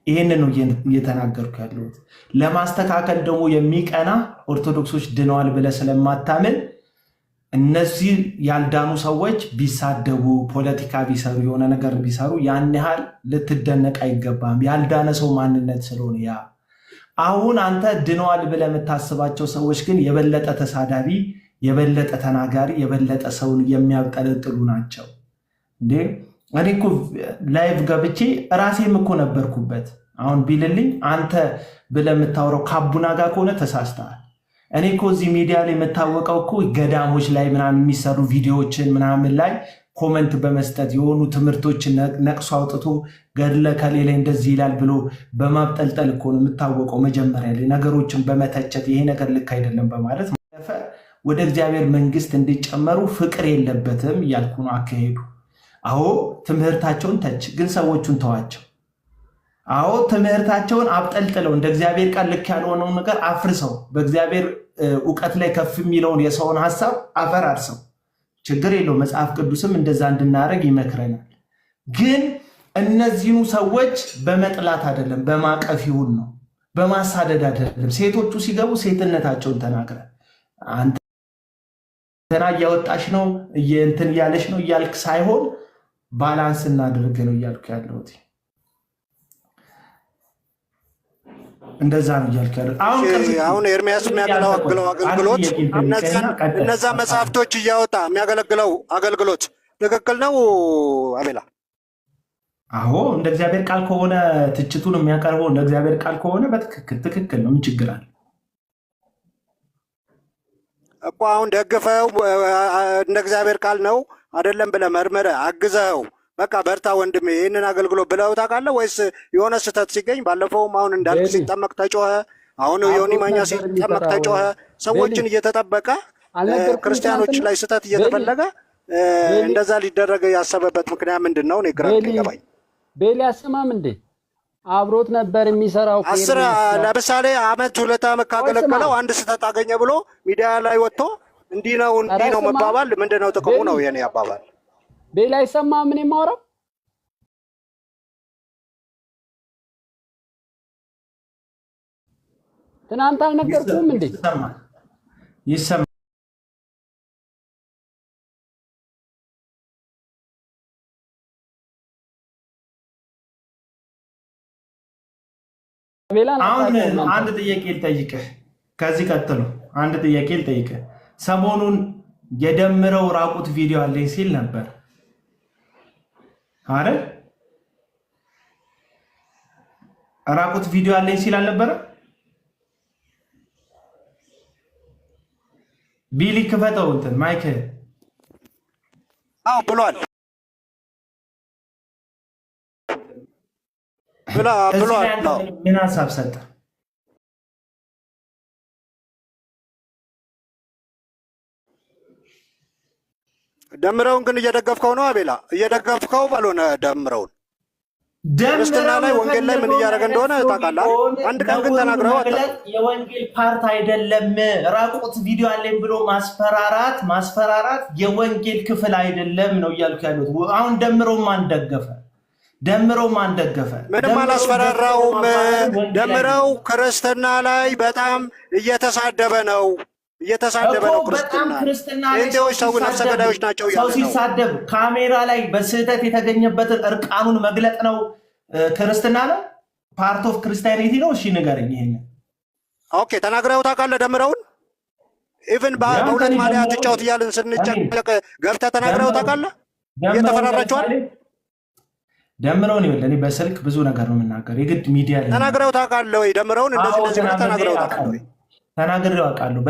[SPEAKER 1] ይህንን ነው እየተናገርኩ ያለሁት። ለማስተካከል ደግሞ የሚቀና ኦርቶዶክሶች ድነዋል ብለህ ስለማታምን እነዚህ ያልዳኑ ሰዎች ቢሳደቡ፣ ፖለቲካ ቢሰሩ፣ የሆነ ነገር ቢሰሩ ያን ያህል ልትደነቅ አይገባም። ያልዳነ ሰው ማንነት ስለሆነ ያ አሁን አንተ ድነዋል ብለህ የምታስባቸው ሰዎች ግን የበለጠ ተሳዳቢ፣ የበለጠ ተናጋሪ፣ የበለጠ ሰውን የሚያብጠለጥሉ ናቸው። እንዴ እኔ እኮ ላይቭ ገብቼ ራሴም እኮ ነበርኩበት። አሁን ቢልልኝ አንተ ብለህ የምታወራው ከአቡና ጋር ከሆነ ተሳስተሃል። እኔ እኮ እዚህ ሚዲያ ላይ የምታወቀው እኮ ገዳሞች ላይ ምናምን የሚሰሩ ቪዲዮዎችን ምናምን ላይ ኮመንት በመስጠት የሆኑ ትምህርቶችን ነቅሶ አውጥቶ ገድለ ከሌላ እንደዚህ ይላል ብሎ በማብጠልጠል እኮ ነው የምታወቀው። መጀመሪያ ላይ ነገሮችን በመተቸት ይሄ ነገር ልክ አይደለም በማለት ወደ እግዚአብሔር መንግስት እንዲጨመሩ ፍቅር የለበትም እያልኩ ነው አካሄዱ። አዎ ትምህርታቸውን ተች፣ ግን ሰዎቹን ተዋቸው። አዎ ትምህርታቸውን አብጠልጥለው እንደ እግዚአብሔር ቃል ልክ ያልሆነውን ነገር አፍርሰው በእግዚአብሔር እውቀት ላይ ከፍ የሚለውን የሰውን ሀሳብ አፈራርሰው፣ ችግር የለው። መጽሐፍ ቅዱስም እንደዛ እንድናደርግ ይመክረናል። ግን እነዚህኑ ሰዎች በመጥላት አይደለም፣ በማቀፍ ይሁን ነው፣ በማሳደድ አይደለም። ሴቶቹ ሲገቡ ሴትነታቸውን ተናግረ አንተና እያወጣሽ ነው እንትን እያለሽ ነው እያልክ ሳይሆን ባላንስ እናድርግ ነው እያልኩ ያለሁት። እንደዛ ነው እያልኩ ያለሁት።
[SPEAKER 2] አሁን ኤርሚያስ የሚያገለግለው አገልግሎት እነዛ መጽሐፍቶች እያወጣ የሚያገለግለው አገልግሎት ትክክል ነው አቤላ?
[SPEAKER 1] አዎ እንደ እግዚአብሔር ቃል ከሆነ ትችቱን የሚያቀርበው እንደ እግዚአብሔር ቃል ከሆነ በትክክል ትክክል ነው። ምን ችግር አለ
[SPEAKER 2] እኮ? አሁን ደግፈው እንደ እግዚአብሔር ቃል ነው አይደለም ብለህ መርመረህ አግዘኸው በቃ በርታ ወንድሜ ይህንን አገልግሎት ብለው ታውቃለህ ወይስ የሆነ ስህተት ሲገኝ ባለፈውም አሁን እንዳልክ ሲጠመቅ ተጮኸ፣ አሁን ዮኒ ማኛ ሲጠመቅ ተጮኸ፣ ሰዎችን እየተጠበቀ ክርስቲያኖች ላይ ስህተት እየተፈለገ እንደዛ ሊደረገ ያሰበበት ምክንያት ምንድን ነው? እኔ ግራ ገባኝ።
[SPEAKER 4] ቤሊ አሰማም እንዴ አብሮት ነበር የሚሰራው።
[SPEAKER 2] ለምሳሌ አመት 2 ዓመት ካገለገለው አንድ ስህተት አገኘ ብሎ ሚዲያ ላይ ወጥቶ እንዲህ ነው መባባል ምንድን ነው ጥቅሙ? ነው የኔ አባባል።
[SPEAKER 4] ቤሊ አይሰማም ምን የማወራው? ትናንት አልነገርኩም እንዴ?
[SPEAKER 1] ይሰማል። አሁን አንድ ጥያቄ ልጠይቅህ። ከዚህ ቀጥሎ አንድ ጥያቄ ልጠይቅህ። ሰሞኑን የደምረው ራቁት ቪዲዮ አለኝ ሲል ነበር አይደል? ራቁት ቪዲዮ አለኝ ሲል አልነበረ? ቢሊ ክፈተው እንትን ማይክ።
[SPEAKER 2] አዎ ብሏል ብሏል።
[SPEAKER 1] ምን ሀሳብ ሰጠ?
[SPEAKER 2] ደምረውን ግን እየደገፍከው ነው አቤላ? እየደገፍከው ባልሆነ ደምረውን ክርስትና ላይ ወንጌል ላይ ምን እያደረገ እንደሆነ ታውቃለህ። አንድ ቀን ግን ተናግረው
[SPEAKER 1] የወንጌል ፓርት አይደለም። ራቁት ቪዲዮ አለኝ ብሎ ማስፈራራት የወንጌል ክፍል አይደለም ነው እያልኩ ያሉት። አሁን ደምረው ማን ደገፈ?
[SPEAKER 2] ምንም አላስፈራራውም። ደምረው ክርስትና ላይ በጣም እየተሳደበ ነው ክርስትና እንዴዎች ሰው ነፍሰ ገዳዮች ናቸው
[SPEAKER 1] ሰው ሲሳደብ ካሜራ ላይ በስህተት የተገኘበትን እርቃኑን መግለጥ ነው ክርስትና ነው? ፓርት ኦፍ ክርስቲያኒቲ ነው? እሺ ንገረኝ ይሄን።
[SPEAKER 2] ኦኬ ተናግረው ታውቃለህ? ደምረውን ኢቭን በሁለት ማሊያ ትጫወት እያልን ስንጨነቅ ገብተህ ተናግረው ታውቃለህ? እየተፈራራችኋል።
[SPEAKER 1] ደምረውን ይኸውልህ፣ እኔ በስልክ ብዙ ነገር ነው የምናገር። የግድ ሚዲያ ላይ
[SPEAKER 2] ተናግረው ታውቃለህ ወይ? ደምረውን እንደዚህ ተናግረው ታውቃለህ ወይ?
[SPEAKER 1] ተናግሬው አውቃለሁ።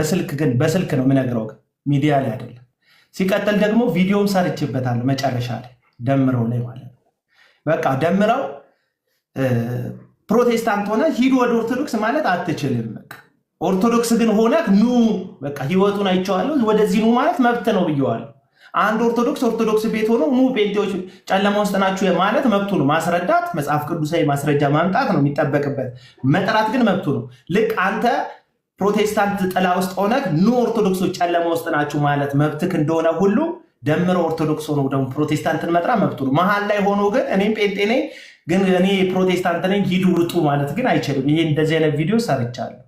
[SPEAKER 1] በስልክ ነው የምነግረው፣ ሚዲያ ላይ አይደለም። ሲቀጥል ደግሞ ቪዲዮም ሰርችበታለሁ መጨረሻ ላይ ደምረው ላይ ማለት ነው። በቃ ደምረው ፕሮቴስታንት ሆነ ሂድ ወደ ኦርቶዶክስ ማለት አትችልም። በቃ ኦርቶዶክስ ግን ሆነህ ኑ በቃ ህይወቱን አይቼዋለሁ ወደዚህ ኑ ማለት መብት ነው ብየዋለሁ። አንድ ኦርቶዶክስ ቤት ሆኖ ኑ ጴንጤዎች ጨለማ ውስጥ ናችሁ ማለት መብቱ ነው። ማስረዳት መጽሐፍ ቅዱሳዊ ማስረጃ ማምጣት ነው የሚጠበቅበት። መጥራት ግን መብቱ ነው። ልክ አንተ ፕሮቴስታንት ጥላ ውስጥ ሆነህ ኑ ኦርቶዶክሶች ጨለማ ውስጥ ናችሁ ማለት መብትክ እንደሆነ ሁሉ ደምረው ኦርቶዶክስ ሆኖ ደግሞ ፕሮቴስታንትን መጥራ መብቱ ነው። መሀል ላይ ሆኖ ግን እኔም ጴንጤ ነኝ ግን እኔ ፕሮቴስታንት ነኝ ሂዱ ውጡ ማለት ግን አይችልም። ይሄ እንደዚህ አይነት ቪዲዮ ሰርቻለሁ።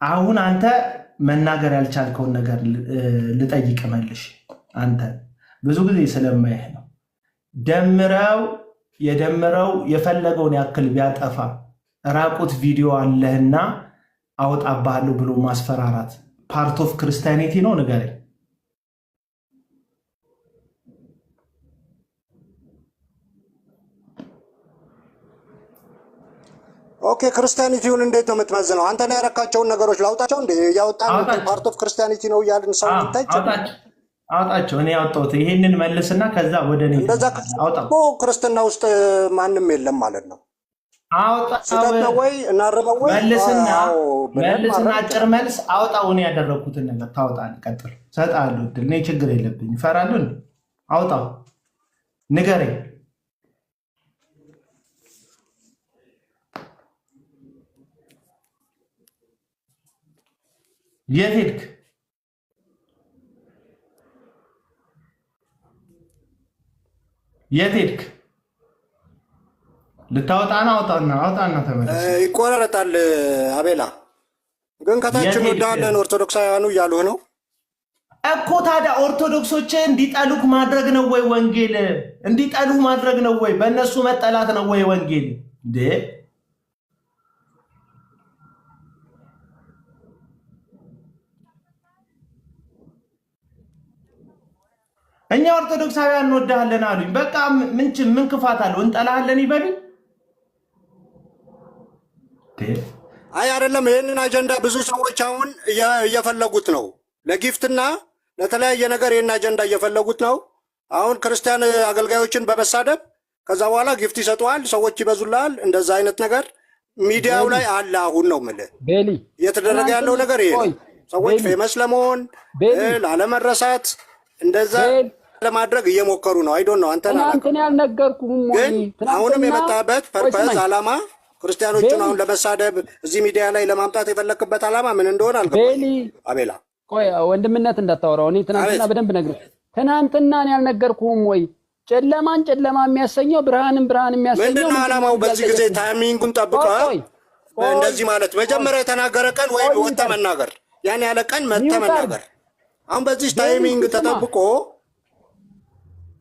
[SPEAKER 1] አሁን አንተ መናገር ያልቻልከውን ነገር ልጠይቅ መልሽ። አንተ ብዙ ጊዜ ስለማይህ ነው የደምረው የፈለገውን ያክል ቢያጠፋ ራቁት ቪዲዮ አለህና አወጣብሃለሁ ብሎ ማስፈራራት ፓርት ኦፍ ክርስቲያኒቲ ነው? ንገረኝ።
[SPEAKER 2] ኦኬ ክርስቲያኒቲውን እንዴት ነው የምትመዝነው? አንተ ላይ ያረካቸውን ነገሮች ላውጣቸው እንዴ? ያወጣን ፓርት ኦፍ ክርስቲያኒቲ ነው እያልን ሰው
[SPEAKER 1] አውጣቸው። እኔ ያወጣሁት ይሄንን መልስና ከዛ ወደ እኔ
[SPEAKER 2] አውጣው። ክርስትና ውስጥ ማንም የለም ማለት ነው። አውጣው ወይ እናረበው ወይ
[SPEAKER 1] መልስና አጭር መልስ አውጣው። እኔ ያደረኩትን ነገር ታውጣለህ። ቀጥል። ሰጣለሁ እድል። እኔ ችግር የለብኝ። እፈራለሁ። አውጣው፣ ንገረኝ። የት ሄድክ? ልታወጣና አውጣና ተመለስ።
[SPEAKER 2] ይቆረጣል። አቤላ ግን ከታች እንወዳለን ኦርቶዶክሳውያኑ እያሉ ነው
[SPEAKER 1] እኮ። ታዲያ ኦርቶዶክሶች እንዲጠሉክ ማድረግ ነው ወይ ወንጌል? እንዲጠሉህ ማድረግ ነው ወይ? በእነሱ መጠላት ነው ወይ ወንጌል? እንዴ እኛ ኦርቶዶክሳውያን እንወዳለን አሉኝ። በቃ ምን ክፋት አለው? እንጠላለን ይበሉኝ።
[SPEAKER 2] አይ አይደለም። ይህንን አጀንዳ ብዙ ሰዎች አሁን እየፈለጉት ነው። ለጊፍትና ለተለያየ ነገር ይህን አጀንዳ እየፈለጉት ነው። አሁን ክርስቲያን አገልጋዮችን በመሳደብ ከዛ በኋላ ጊፍት ይሰጠዋል፣ ሰዎች ይበዙልሃል። እንደዛ አይነት ነገር ሚዲያው ላይ አለ። አሁን ነው የምልህ እየተደረገ ያለው ነገር ይሄ ነው። ሰዎች ፌመስ ለመሆን ላለመረሳት እንደዛ ለማድረግ እየሞከሩ ነው። አይዶን ነው አንተ
[SPEAKER 4] ያልነገርኩህም
[SPEAKER 2] ግን አሁንም የመጣበት ፐርፐዝ ዓላማ ክርስቲያኖችን አሁን ለመሳደብ እዚህ ሚዲያ ላይ ለማምጣት የፈለክበት ዓላማ ምን እንደሆነ አልገባኝም። አቤላ
[SPEAKER 4] ቆይ ወንድምነት እንዳታወራው። እኔ ትናንትና በደንብ ነግሬህ ትናንትና ያልነገርኩህም ወይ ጨለማን ጨለማ የሚያሰኘው ብርሃንን ብርሃን የሚያሰኘው
[SPEAKER 2] ምንድነው ዓላማው? በዚህ ጊዜ ታይሚንጉን ጠብቀህ እንደዚህ ማለት መጀመሪያ የተናገረ ቀን ወይ ወጣ መናገር ያን ያለ ቀን መጣ መናገር አሁን በዚህ ታይሚንግ ተጠብቆ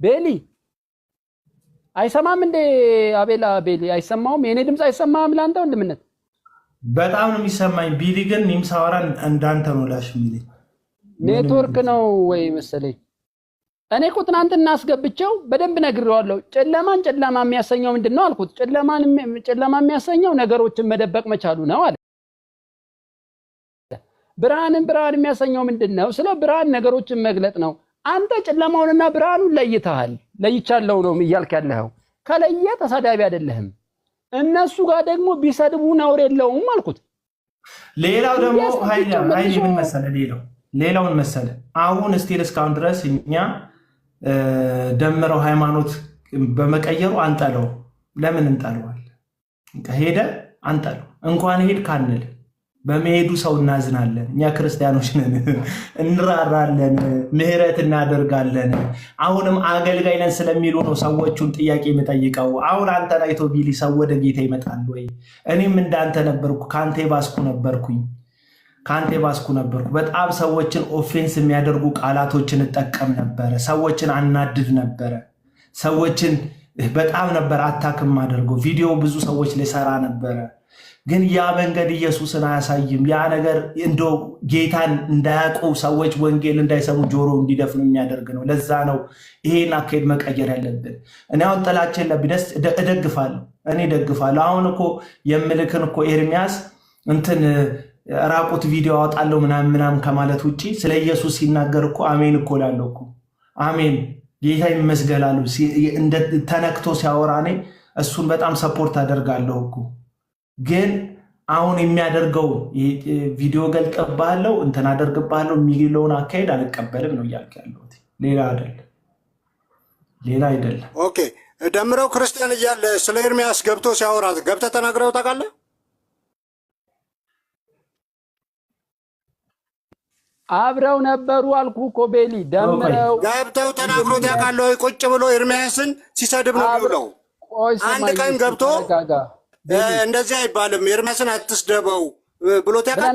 [SPEAKER 4] ቤሊ አይሰማም እንዴ? አቤላ ቤሊ አይሰማውም? የኔ ድምፅ አይሰማም ላንተ ወንድምነት?
[SPEAKER 1] በጣም ነው የሚሰማኝ። ቢሊ ግን እኔም ሳወራ እንዳንተ ነው ላሽ ሚሊ
[SPEAKER 4] ኔትወርክ ነው ወይ መሰለኝ። እኔ እኮ ትናንትና አስገብቼው በደንብ ነግሬዋለሁ። ጨለማን ጨለማ የሚያሰኘው ምንድነው አልኩት። ጨለማ የሚያሰኘው ነገሮችን መደበቅ መቻሉ ነው አለ። ብርሃንን ብርሃን የሚያሰኘው ምንድነው? ስለ ብርሃን ነገሮችን መግለጥ ነው። አንተ ጨለማውንና ብርሃኑን ለይተሃል። ለይቻለው ነው እያልክ ያለኸው። ከለየ ተሳዳቢ አይደለህም። እነሱ ጋር ደግሞ ቢሰድቡ ነውር የለውም አልኩት።
[SPEAKER 1] ሌላው ደግሞ ኃይሌ ምን መሰለህ? ሌላውን መሰለህ? አሁን እስቲል እስካሁን ድረስ እኛ ደምረው ሃይማኖት በመቀየሩ አንጠለው። ለምን እንጠለዋለን? ሄደ አንጠለው። እንኳን ሄድ ካንል በመሄዱ ሰው እናዝናለን። እኛ ክርስቲያኖች ነን፣ እንራራለን፣ ምህረት እናደርጋለን። አሁንም አገልጋይ ነን ስለሚሉ ነው ሰዎቹን ጥያቄ የምጠይቀው። አሁን አንተን አይቶ ቢሊ ሰው ወደ ጌታ ይመጣል ወይ? እኔም እንዳንተ ነበርኩ፣ ከአንተ የባስኩ ነበርኩ። በጣም ሰዎችን ኦፌንስ የሚያደርጉ ቃላቶችን እጠቀም ነበረ። ሰዎችን አናድድ ነበረ። ሰዎችን በጣም ነበር አታክም አደርገው። ቪዲዮ ብዙ ሰዎች ላይ ሰራ ነበረ። ግን ያ መንገድ ኢየሱስን አያሳይም። ያ ነገር እንደው ጌታን እንዳያውቁ ሰዎች ወንጌል እንዳይሰሙ ጆሮ እንዲደፍኑ የሚያደርግ ነው። ለዛ ነው ይሄን አካሄድ መቀየር ያለብን። እኔ አሁን ጥላቻ የለብኝ፣ እደግፋለሁ። አሁን እኮ የምልክን እኮ ኤርሚያስ እንትን ራቁት ቪዲዮ አወጣለሁ ምናምን ከማለት ውጭ ስለ ኢየሱስ ሲናገር እኮ አሜን እኮ ላለሁ እኮ አሜን ጌታ ይመስገላሉ። ተነክቶ ሲያወራ እኔ እሱን በጣም ሰፖርት አደርጋለሁ እኮ ግን አሁን የሚያደርገው ቪዲዮ ገልጠባለው እንትን አደርግባለው የሚለውን አካሄድ አልቀበልም ነው እያልክ ያለሁት። ሌላ አይደለም።
[SPEAKER 2] ኦኬ ደምረው ክርስቲያን እያለ ስለ ኤርሚያስ ገብቶ ሲያወራ ገብተህ ተናግረው ታውቃለህ?
[SPEAKER 4] አብረው ነበሩ አልኩ እኮ ቤሊ። ደምረው
[SPEAKER 2] ገብተው ተናግሮት ያውቃል ወይ? ቁጭ ብሎ ኤርሚያስን ሲሰድብ ነው የሚውለው። አንድ ቀን ገብቶ እንደዚህ አይባልም ኤርሚያስን አትስደበው ብሎት ያውቃል?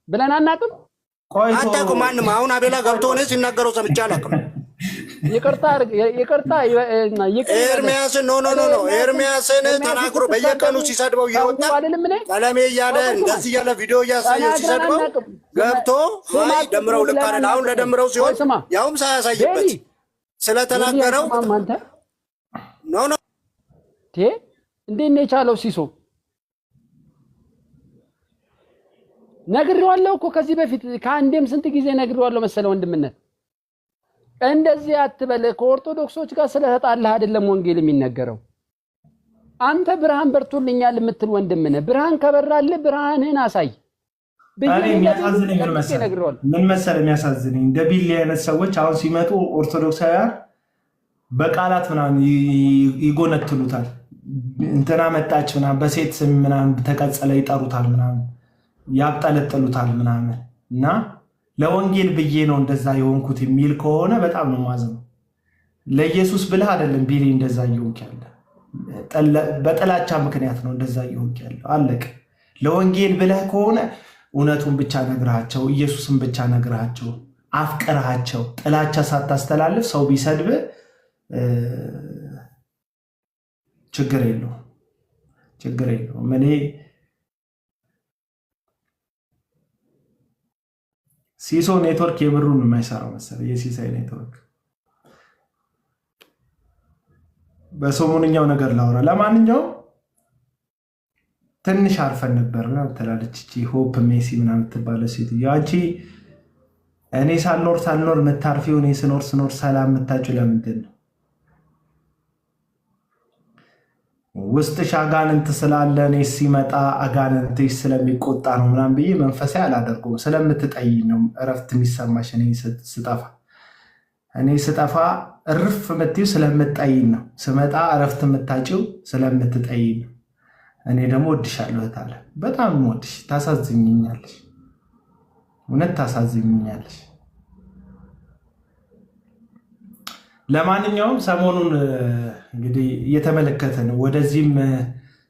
[SPEAKER 4] ብለን አናቅም።
[SPEAKER 2] አታውቅም? ማንም አሁን አቤላ ገብቶ ሆነ ሲናገረው ሰምቼ አላውቅም።
[SPEAKER 4] ይቅርታ
[SPEAKER 2] ኤርሚያስን ኖ ኤርሚያስን ተናግሮ በየቀኑ ሲሰድበው እየወጣ ቀለሜ እያለ እንደዚህ እያለ ቪዲዮ እያሳየው ሲሰድበው ገብቶ አይ ደምረው ልክ አይደል አሁን ለደምረው ሲሆን ያውም ሳያሳይበት ስለተናገረው ኖ
[SPEAKER 4] እንዴት ነው የቻለው? ሲሶ ነግሬዋለሁ እኮ ከዚህ በፊት ከአንዴም ስንት ጊዜ ነግሬዋለሁ መሰለ ወንድምነት እንደዚህ አትበለ። ከኦርቶዶክሶች ጋር ስለተጣላህ አይደለም ወንጌል የሚነገረው። አንተ ብርሃን በርቶልኛል የምትል ወንድም ነህ። ብርሃን ከበራልህ ብርሃንህን አሳይ።
[SPEAKER 1] ምን መሰለህ የሚያሳዝነኝ እንደ ቢሊ አይነት ሰዎች አሁን ሲመጡ ኦርቶዶክሳውያን በቃላት ምናምን ይጎነትሉታል። እንትና መጣች ምናምን በሴት ስም ምናምን ተቀጸለ ይጠሩታል ምናምን ያብጠለጥሉታል ምናምን እና ለወንጌል ብዬ ነው እንደዛ የሆንኩት የሚል ከሆነ በጣም ነው ማዘነው። ለኢየሱስ ብለህ አይደለም ቢሊ እንደዛ እየሆንክ ያለ በጥላቻ ምክንያት ነው እንደዛ እየሆንክ ያለው። አለቀ። ለወንጌል ብለህ ከሆነ እውነቱን ብቻ ነግራቸው፣ ኢየሱስን ብቻ ነግራቸው፣ አፍቅራቸው፣ ጥላቻ ሳታስተላልፍ ሰው ቢሰድብ ችግር የለውም። እኔ ሲሶ ኔትወርክ የምሩን የማይሰራው መሰለኝ። የሲሳይ ኔትወርክ በሰሞንኛው ነገር ላውራ። ለማንኛውም ትንሽ አርፈን ነበር ትላለች እቺ ሆፕ ሜሲ ምናምን የምትባለው ሴትዮ። አንቺ እኔ ሳልኖር የምታርፊው እኔ ስኖር ሰላም የምታጭው ለምንድን ነው? ውስጥሽ አጋንንት ስላለ እኔ ሲመጣ አጋንንትሽ ስለሚቆጣ ነው ምናምን ብዬ መንፈሳዊ አላደርገውም። ስለምትጠይ ነው እረፍት የሚሰማሽ። እኔ ስጠፋ እርፍ የምትይው ስለምትጠይ ነው። ስመጣ እረፍት የምታጭው ስለምትጠይ ነው። እኔ ደግሞ ወድሻለሁ ታለ በጣም ወድሽ። ታሳዝኝኛለሽ፣ እውነት ታሳዝኝኛለሽ። ለማንኛውም ሰሞኑን እንግዲህ እየተመለከተ ነው። ወደዚህም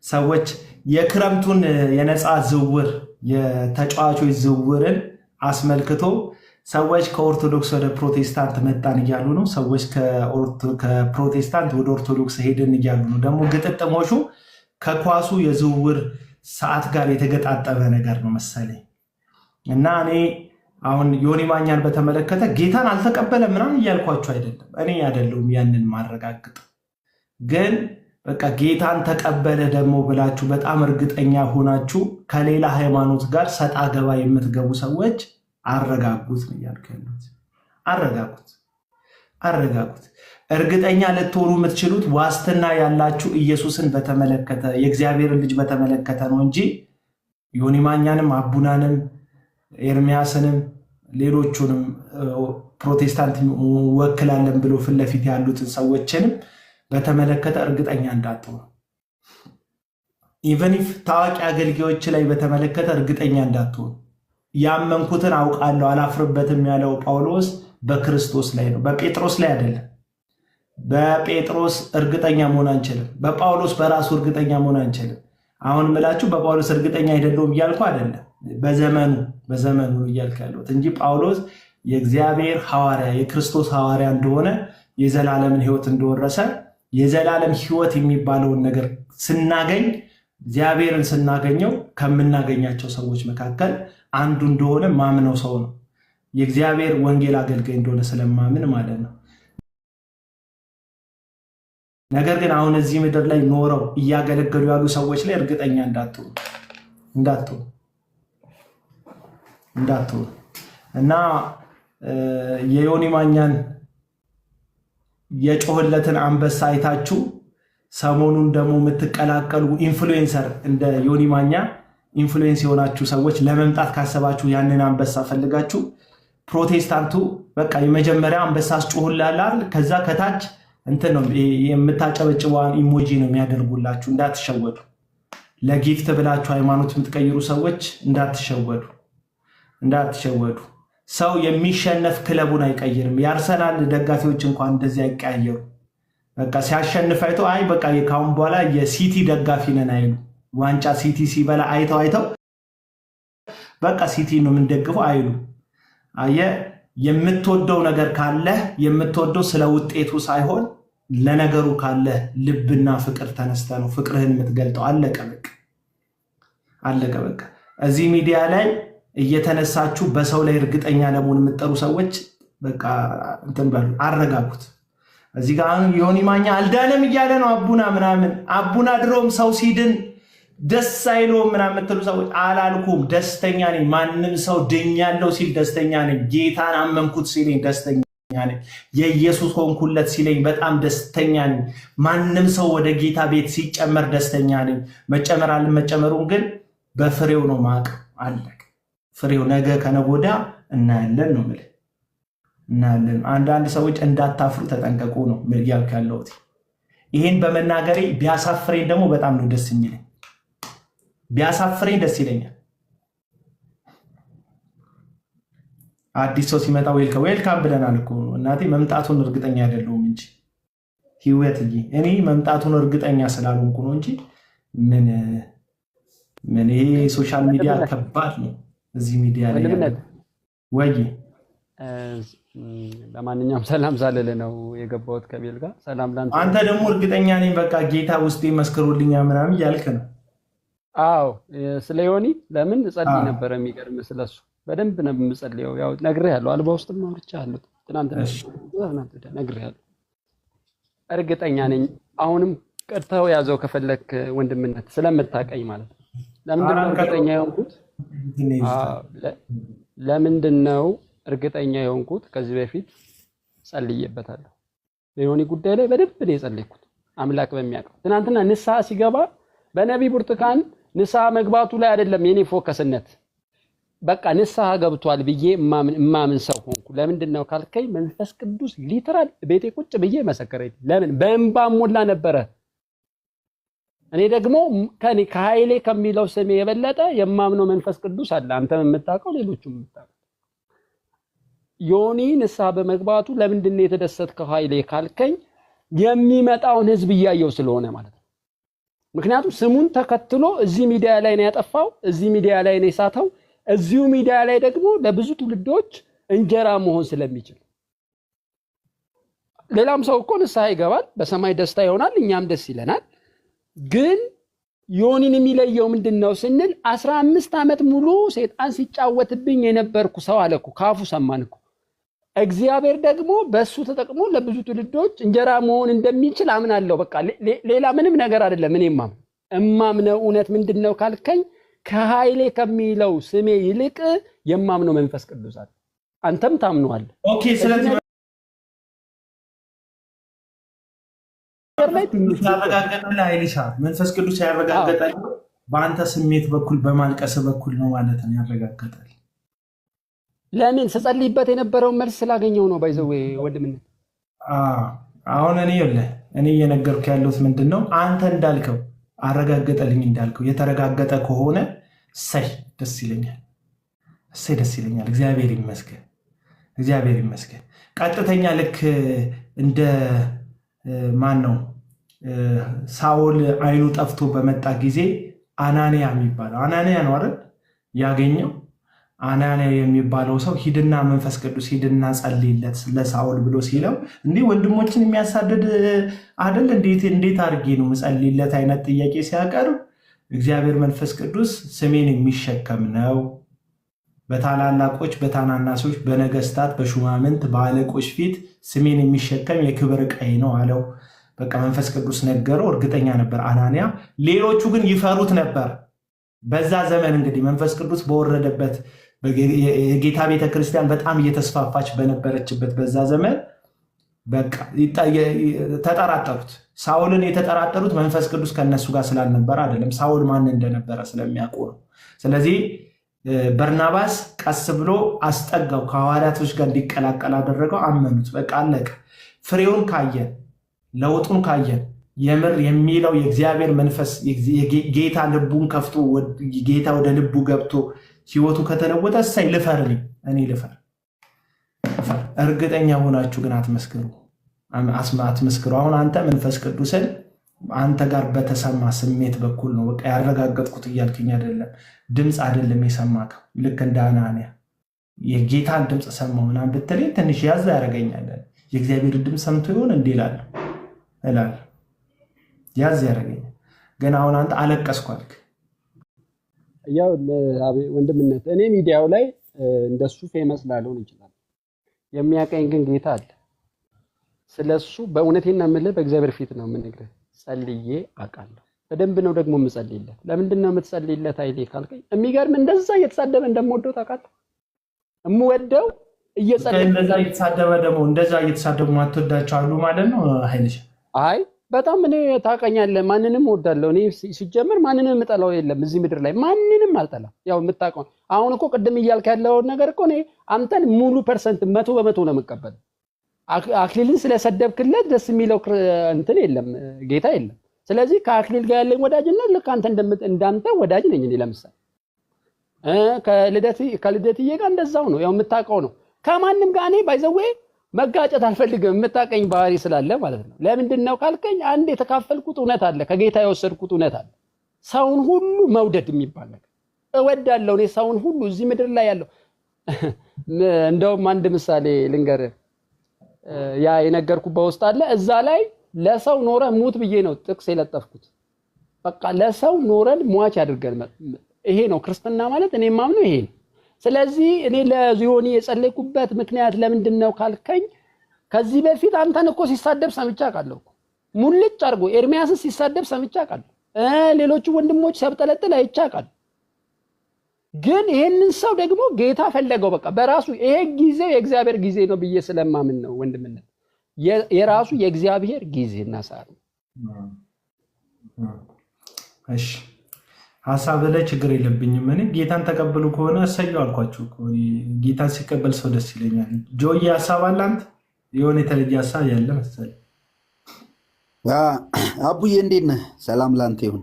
[SPEAKER 1] ሰዎች የክረምቱን የነፃ ዝውውር የተጫዋቾች ዝውውርን አስመልክቶ ሰዎች ከኦርቶዶክስ ወደ ፕሮቴስታንት መጣን እያሉ ነው። ሰዎች ከፕሮቴስታንት ወደ ኦርቶዶክስ ሄድን እያሉ ነው። ደግሞ ግጥጥሞሹ ከኳሱ የዝውውር ሰዓት ጋር የተገጣጠመ ነገር ነው መሰለኝ እና እኔ አሁን ዮኒ ማኛን በተመለከተ ጌታን አልተቀበለ ምናምን እያልኳችሁ አይደለም። እኔ አይደለሁም ያንን ማረጋግጥ። ግን በቃ ጌታን ተቀበለ ደግሞ ብላችሁ በጣም እርግጠኛ ሆናችሁ ከሌላ ሃይማኖት ጋር ሰጣ ገባ የምትገቡ ሰዎች አረጋጉት ነው እያልኩ ያለሁት። አረጋጉት። እርግጠኛ ልትሆኑ የምትችሉት ዋስትና ያላችሁ ኢየሱስን በተመለከተ የእግዚአብሔርን ልጅ በተመለከተ ነው እንጂ ዮኒ ማኛንም አቡናንም ኤርሚያስንም ሌሎቹንም ፕሮቴስታንት ወክላለን ብሎ ፊት ለፊት ያሉትን ሰዎችንም በተመለከተ እርግጠኛ እንዳትሆኑ። ኢቨን ኢፍ ታዋቂ አገልጋዮች ላይ በተመለከተ እርግጠኛ እንዳትሆኑ። ያመንኩትን አውቃለሁ አላፍርበትም ያለው ጳውሎስ በክርስቶስ ላይ ነው፣ በጴጥሮስ ላይ አይደለም። በጴጥሮስ እርግጠኛ መሆን አንችልም። በጳውሎስ በራሱ እርግጠኛ መሆን አንችልም። አሁን ምላችሁ በጳውሎስ እርግጠኛ አይደለሁም እያልኩ አይደለም። በዘመኑ እያልኩ ያለሁት እንጂ ጳውሎስ የእግዚአብሔር ሐዋርያ የክርስቶስ ሐዋርያ እንደሆነ የዘላለምን ሕይወት እንደወረሰ የዘላለም ሕይወት የሚባለውን ነገር ስናገኝ እግዚአብሔርን ስናገኘው ከምናገኛቸው ሰዎች መካከል አንዱ እንደሆነ ማምነው ሰው ነው። የእግዚአብሔር ወንጌል አገልጋይ እንደሆነ ስለማምን ማለት ነው። ነገር ግን አሁን እዚህ ምድር ላይ ኖረው እያገለገሉ ያሉ ሰዎች ላይ እርግጠኛ እንዳትሆኑ እና የዮኒ ማኛን የጮህለትን አንበሳ አይታችሁ ሰሞኑን ደግሞ የምትቀላቀሉ ኢንፍሉዌንሰር እንደ ዮኒ ማኛ ኢንፍሉዌንስ የሆናችሁ ሰዎች ለመምጣት ካሰባችሁ ያንን አንበሳ ፈልጋችሁ ፕሮቴስታንቱ በቃ የመጀመሪያ አንበሳ አስጮሁላላል። ከዛ ከታች እንትን ነው የምታጨበጭበዋን ኢሞጂ ነው የሚያደርጉላችሁ። እንዳትሸወዱ። ለጊፍት ብላችሁ ሃይማኖት የምትቀይሩ ሰዎች እንዳትሸወዱ። ሰው የሚሸነፍ ክለቡን አይቀይርም። የአርሰናል ደጋፊዎች እንኳን እንደዚህ አይቀያየሩ። በቃ ሲያሸንፍ አይተው አይ በቃ ካሁን በኋላ የሲቲ ደጋፊ ነን አይሉ። ዋንጫ ሲቲ ሲበላ አይተው በቃ ሲቲ ነው የምንደግፈው አይሉ። የምትወደው ነገር ካለ የምትወደው ስለ ውጤቱ ሳይሆን ለነገሩ ካለ ልብና ፍቅር ተነስተ ነው ፍቅርህን የምትገልጠው። አለቀ በቃ። እዚህ ሚዲያ ላይ እየተነሳችሁ በሰው ላይ እርግጠኛ ለመሆን የምትጠሩ ሰዎች በቃ እንትን በሉ፣ አረጋጉት። እዚህ ጋር ዮኒ ማኛ አልዳነም እያለ ነው አቡና ምናምን። አቡና ድሮም ሰው ሲድን ደስ አይለውም ምናምን የምትሉ ሰዎች አላልኩም፣ ደስተኛ ነኝ። ማንም ሰው ድኛለሁ ሲል ደስተኛ ነኝ። ጌታን አመንኩት ሲለኝ ደስተኛ ነኝ። የኢየሱስ ሆንኩለት ሲለኝ በጣም ደስተኛ ነኝ። ማንም ሰው ወደ ጌታ ቤት ሲጨመር ደስተኛ ነኝ። መጨመር አለመጨመሩን ግን በፍሬው ነው ማቅ አለቅ። ፍሬው ነገ ከነገ ወዲያ እናያለን ነው የምልህ። እናያለን። አንዳንድ ሰዎች እንዳታፍሩ ተጠንቀቁ ነው እያልኩ ያለሁት። ይሄን በመናገሬ ቢያሳፍረኝ ደግሞ በጣም ነው ደስ የሚለኝ። ቢያሳፍረኝ ደስ ይለኛል። አዲስ ሰው ሲመጣ ዌልካም ብለናል እኮ እናቴ። መምጣቱን እርግጠኛ አይደለሁም እንጂ ህይወትዬ፣ እኔ መምጣቱን እርግጠኛ ስላልሆንኩ ነው እንጂ ምን ይሄ ሶሻል ሚዲያ ከባድ ነው። እዚህ ሚዲያ ላይ ወይ
[SPEAKER 4] ለማንኛውም ሰላም ሳልል ነው የገባሁት ከቤል ጋር። ሰላም ላንተ። አንተ
[SPEAKER 1] ደግሞ እርግጠኛ ነኝ በቃ ጌታ ውስጤ መስክሮልኛ ምናምን እያልክ ነው።
[SPEAKER 4] አዎ ስለ ዮኒ ለምን ጸልይ ነበር። የሚገርም ስለሱ በደንብ ነው የምጸልየው። ያው ነግሬሃለሁ፣ አልባ ውስጥም አውርቻለሁ። ትናንት ነግሬሃለሁ። እርግጠኛ ነኝ አሁንም ቀጥታው ያዘው ከፈለክ ወንድምነት ስለምታቀኝ ማለት ነው። ለምንድን ነው እርግጠኛ የሆንኩት? ለምንድን ነው እርግጠኛ የሆንኩት? ከዚህ በፊት ጸልዬበታለሁ። በዮኒ ጉዳይ ላይ በደንብ ነው የጸለይኩት፣ አምላክ በሚያውቀው። ትናንትና ንስሐ ሲገባ በነቢ ብርቱካን ንስሐ መግባቱ ላይ አይደለም የኔ ፎከስነት። በቃ ንስሐ ገብቷል ብዬ እማምን ሰው ሆንኩ። ለምንድን ነው ካልከኝ መንፈስ ቅዱስ ሊትራል ቤቴ ቁጭ ብዬ መሰከረኝ። ለምን በእንባ ሞላ ነበረ። እኔ ደግሞ ከኃይሌ ከሚለው ስሜ የበለጠ የማምነው መንፈስ ቅዱስ አለ። አንተም የምታውቀው ሌሎቹም የምታውቀው። ዮኒ ንስሐ በመግባቱ ለምንድን ነው የተደሰትከው ኃይሌ ካልከኝ የሚመጣውን ህዝብ እያየው ስለሆነ ማለት ነው። ምክንያቱም ስሙን ተከትሎ እዚህ ሚዲያ ላይ ነው ያጠፋው፣ እዚህ ሚዲያ ላይ ነው የሳተው፣ እዚሁ ሚዲያ ላይ ደግሞ ለብዙ ትውልዶች እንጀራ መሆን ስለሚችል። ሌላም ሰው እኮ ንስሐ ይገባል፣ በሰማይ ደስታ ይሆናል፣ እኛም ደስ ይለናል። ግን ዮኒን የሚለየው ምንድነው ስንል 15 ዓመት ሙሉ ሰይጣን ሲጫወትብኝ የነበርኩ ሰው አለኩ። ካፉ ሰማንኩ። እግዚአብሔር ደግሞ በሱ ተጠቅሞ ለብዙ ትውልዶች እንጀራ መሆን እንደሚችል አምናለሁ። በቃ ሌላ ምንም ነገር አይደለም። እኔ እማምነው እውነት ምንድነው ካልከኝ ከኃይሌ ከሚለው ስሜ ይልቅ የማምነው መንፈስ ቅዱስ አለ። አንተም ታምነዋለህ።
[SPEAKER 1] ኦኬ። ስለዚህ ያረጋገጠልህ አይልሻ መንፈስ ቅዱስ ያረጋገጠልህ በአንተ ስሜት በኩል በማልቀስ በኩል ነው ማለት ነው ያረጋገጠልህ።
[SPEAKER 4] ለምን ስጸልይበት የነበረውን መልስ ስላገኘው ነው። ባይዘው ወንድምነት
[SPEAKER 1] አሁን እኔ እየነገርኩ ያለሁት ምንድነው አንተ እንዳልከው አረጋገጠልኝ እንዳልከው የተረጋገጠ ከሆነ እሰይ ደስ ይለኛል። እግዚአብሔር ይመስገን። ቀጥተኛ ልክ እንደ ማን ነው ሳኦል አይኑ ጠፍቶ በመጣ ጊዜ አናንያ የሚባለው አናንያ ነው አይደል ያገኘው። አናንያ የሚባለው ሰው ሂድና መንፈስ ቅዱስ ሂድና ጸልይለት ለሳኦል ብሎ ሲለው እንዲህ ወንድሞችን የሚያሳድድ አይደል እንዴት አድርጌ ነው መጸልይለት አይነት ጥያቄ ሲያቀርብ እግዚአብሔር መንፈስ ቅዱስ ስሜን የሚሸከም ነው፣ በታላላቆች በታናናሶች በነገስታት በሹማምንት በአለቆች ፊት ስሜን የሚሸከም የክብር ዕቃዬ ነው አለው። በቃ መንፈስ ቅዱስ ነገረው። እርግጠኛ ነበር አናንያ። ሌሎቹ ግን ይፈሩት ነበር። በዛ ዘመን እንግዲህ መንፈስ ቅዱስ በወረደበት የጌታ ቤተክርስቲያን በጣም እየተስፋፋች በነበረችበት በዛ ዘመን በቃ ተጠራጠሩት። ሳውልን የተጠራጠሩት መንፈስ ቅዱስ ከነሱ ጋር ስላልነበረ አይደለም፣ ሳውል ማን እንደነበረ ስለሚያውቁ ነው። ስለዚህ በርናባስ ቀስ ብሎ አስጠጋው፣ ከሐዋርያቶች ጋር እንዲቀላቀል አደረገው። አመኑት። በቃ አለቀ። ፍሬውን ካየን፣ ለውጡን ካየን፣ የምር የሚለው የእግዚአብሔር መንፈስ ጌታ ልቡን ከፍቶ ጌታ ወደ ልቡ ገብቶ ህይወቱ ከተለወጠ እሰይ ልፈር፣ እኔ ልፈር። እርግጠኛ ሆናችሁ ግን አትመስክሩ። አሁን አንተ መንፈስ ቅዱስን አንተ ጋር በተሰማ ስሜት በኩል ነው በቃ ያረጋገጥኩት እያልክኝ አይደለም። ድምፅ አይደለም የሰማከው። ልክ እንደ አናንያ የጌታን ድምፅ ሰማሁ ምናምን ብትለኝ ትንሽ ያዘ ያደርገኛል። የእግዚአብሔር ድምፅ ሰምቶ ይሆን እንዴ እላለሁ። ያዝ ያደርገኛል። ግን አሁን አንተ አለቀስኩ አልክ።
[SPEAKER 4] ያው ወንድምነት እኔ ሚዲያው ላይ እንደሱ ፌመስ ላልሆን ይችላል። የሚያቀኝ ግን ጌታ አለ። ስለሱ በእውነቴና የምልህ በእግዚአብሔር ፊት ነው የምነግርህ። ጸልዬ አውቃለሁ። በደንብ ነው ደግሞ የምጸልይለት። ለምንድን ነው የምትጸልይለት አይሌ ካልከኝ፣ የሚገርም እንደዛ እየተሳደበ እንደምወደው ታውቃለህ። የምወደው እየጸለየ
[SPEAKER 1] እንደዛ እየተሳደቡ ማትወዳቸው አሉ ማለት ነው ኃይልሽ።
[SPEAKER 4] አይ በጣም እኔ ታውቀኛለህ፣ ማንንም እወዳለሁ። እኔ ሲጀምር ማንንም እጠላው የለም እዚህ ምድር ላይ ማንንም አልጠላም። ያው የምታውቀው አሁን እኮ ቅድም እያልክ ያለውን ነገር እኮ እኔ አንተን ሙሉ ፐርሰንት 100% ነው የምቀበል። አክሊልን ስለሰደብክለት ደስ የሚለው እንትን የለም ጌታ የለም። ስለዚህ ከአክሊል ጋር ያለኝ ወዳጅነት ልክ አንተ እንዳንተ ወዳጅ ነኝ እኔ። ለምሳሌ ከልደትዬ ጋር እንደዛው ነው፣ ያው የምታውቀው ነው። ከማንም ጋር እኔ ባይዘዌ መጋጨት አልፈልግም፣ የምታቀኝ ባህሪ ስላለ ማለት ነው። ለምንድን ነው ካልከኝ፣ አንድ የተካፈልኩት እውነት አለ፣ ከጌታ የወሰድኩት እውነት አለ። ሰውን ሁሉ መውደድ የሚባል ነገር እወዳለሁ እኔ ሰውን ሁሉ እዚህ ምድር ላይ ያለው። እንደውም አንድ ምሳሌ ልንገርህ፣ ያ የነገርኩህ በውስጥ አለ። እዛ ላይ ለሰው ኖረ ሙት ብዬ ነው ጥቅስ የለጠፍኩት። በቃ ለሰው ኖረን ሟች ያድርገን። ይሄ ነው ክርስትና ማለት፣ እኔ ማምነው ይሄ ነው። ስለዚህ እኔ ለዚዮኒ የጸለይኩበት ምክንያት ለምንድን ነው ካልከኝ፣ ከዚህ በፊት አንተን እኮ ሲሳደብ ሰምቼ አውቃለሁ። ሙልጭ አድርጎ ኤርሚያስን ሲሳደብ ሰምቼ አውቃለሁ። ሌሎቹ ወንድሞች ሲያብጠለጥል አይቼ አውቃለሁ። ግን ይሄንን ሰው ደግሞ ጌታ ፈለገው። በቃ በራሱ ይሄ ጊዜው የእግዚአብሔር ጊዜ ነው ብዬ ስለማምን ነው ወንድምነት። የራሱ የእግዚአብሔር ጊዜና ሰዓት ነው።
[SPEAKER 1] እሺ ሐሳብ ላይ ችግር የለብኝም። እኔ ጌታን ተቀበሉ ከሆነ እሰየው አልኳችሁ። ጌታን ሲቀበል ሰው ደስ ይለኛል። ጆዬ ሐሳብ አለ አንተ? የሆነ የተለየ ሐሳብ ያለ መሰለኝ።
[SPEAKER 5] አቡዬ እንዴት ነህ? ሰላም ላንተ ይሁን።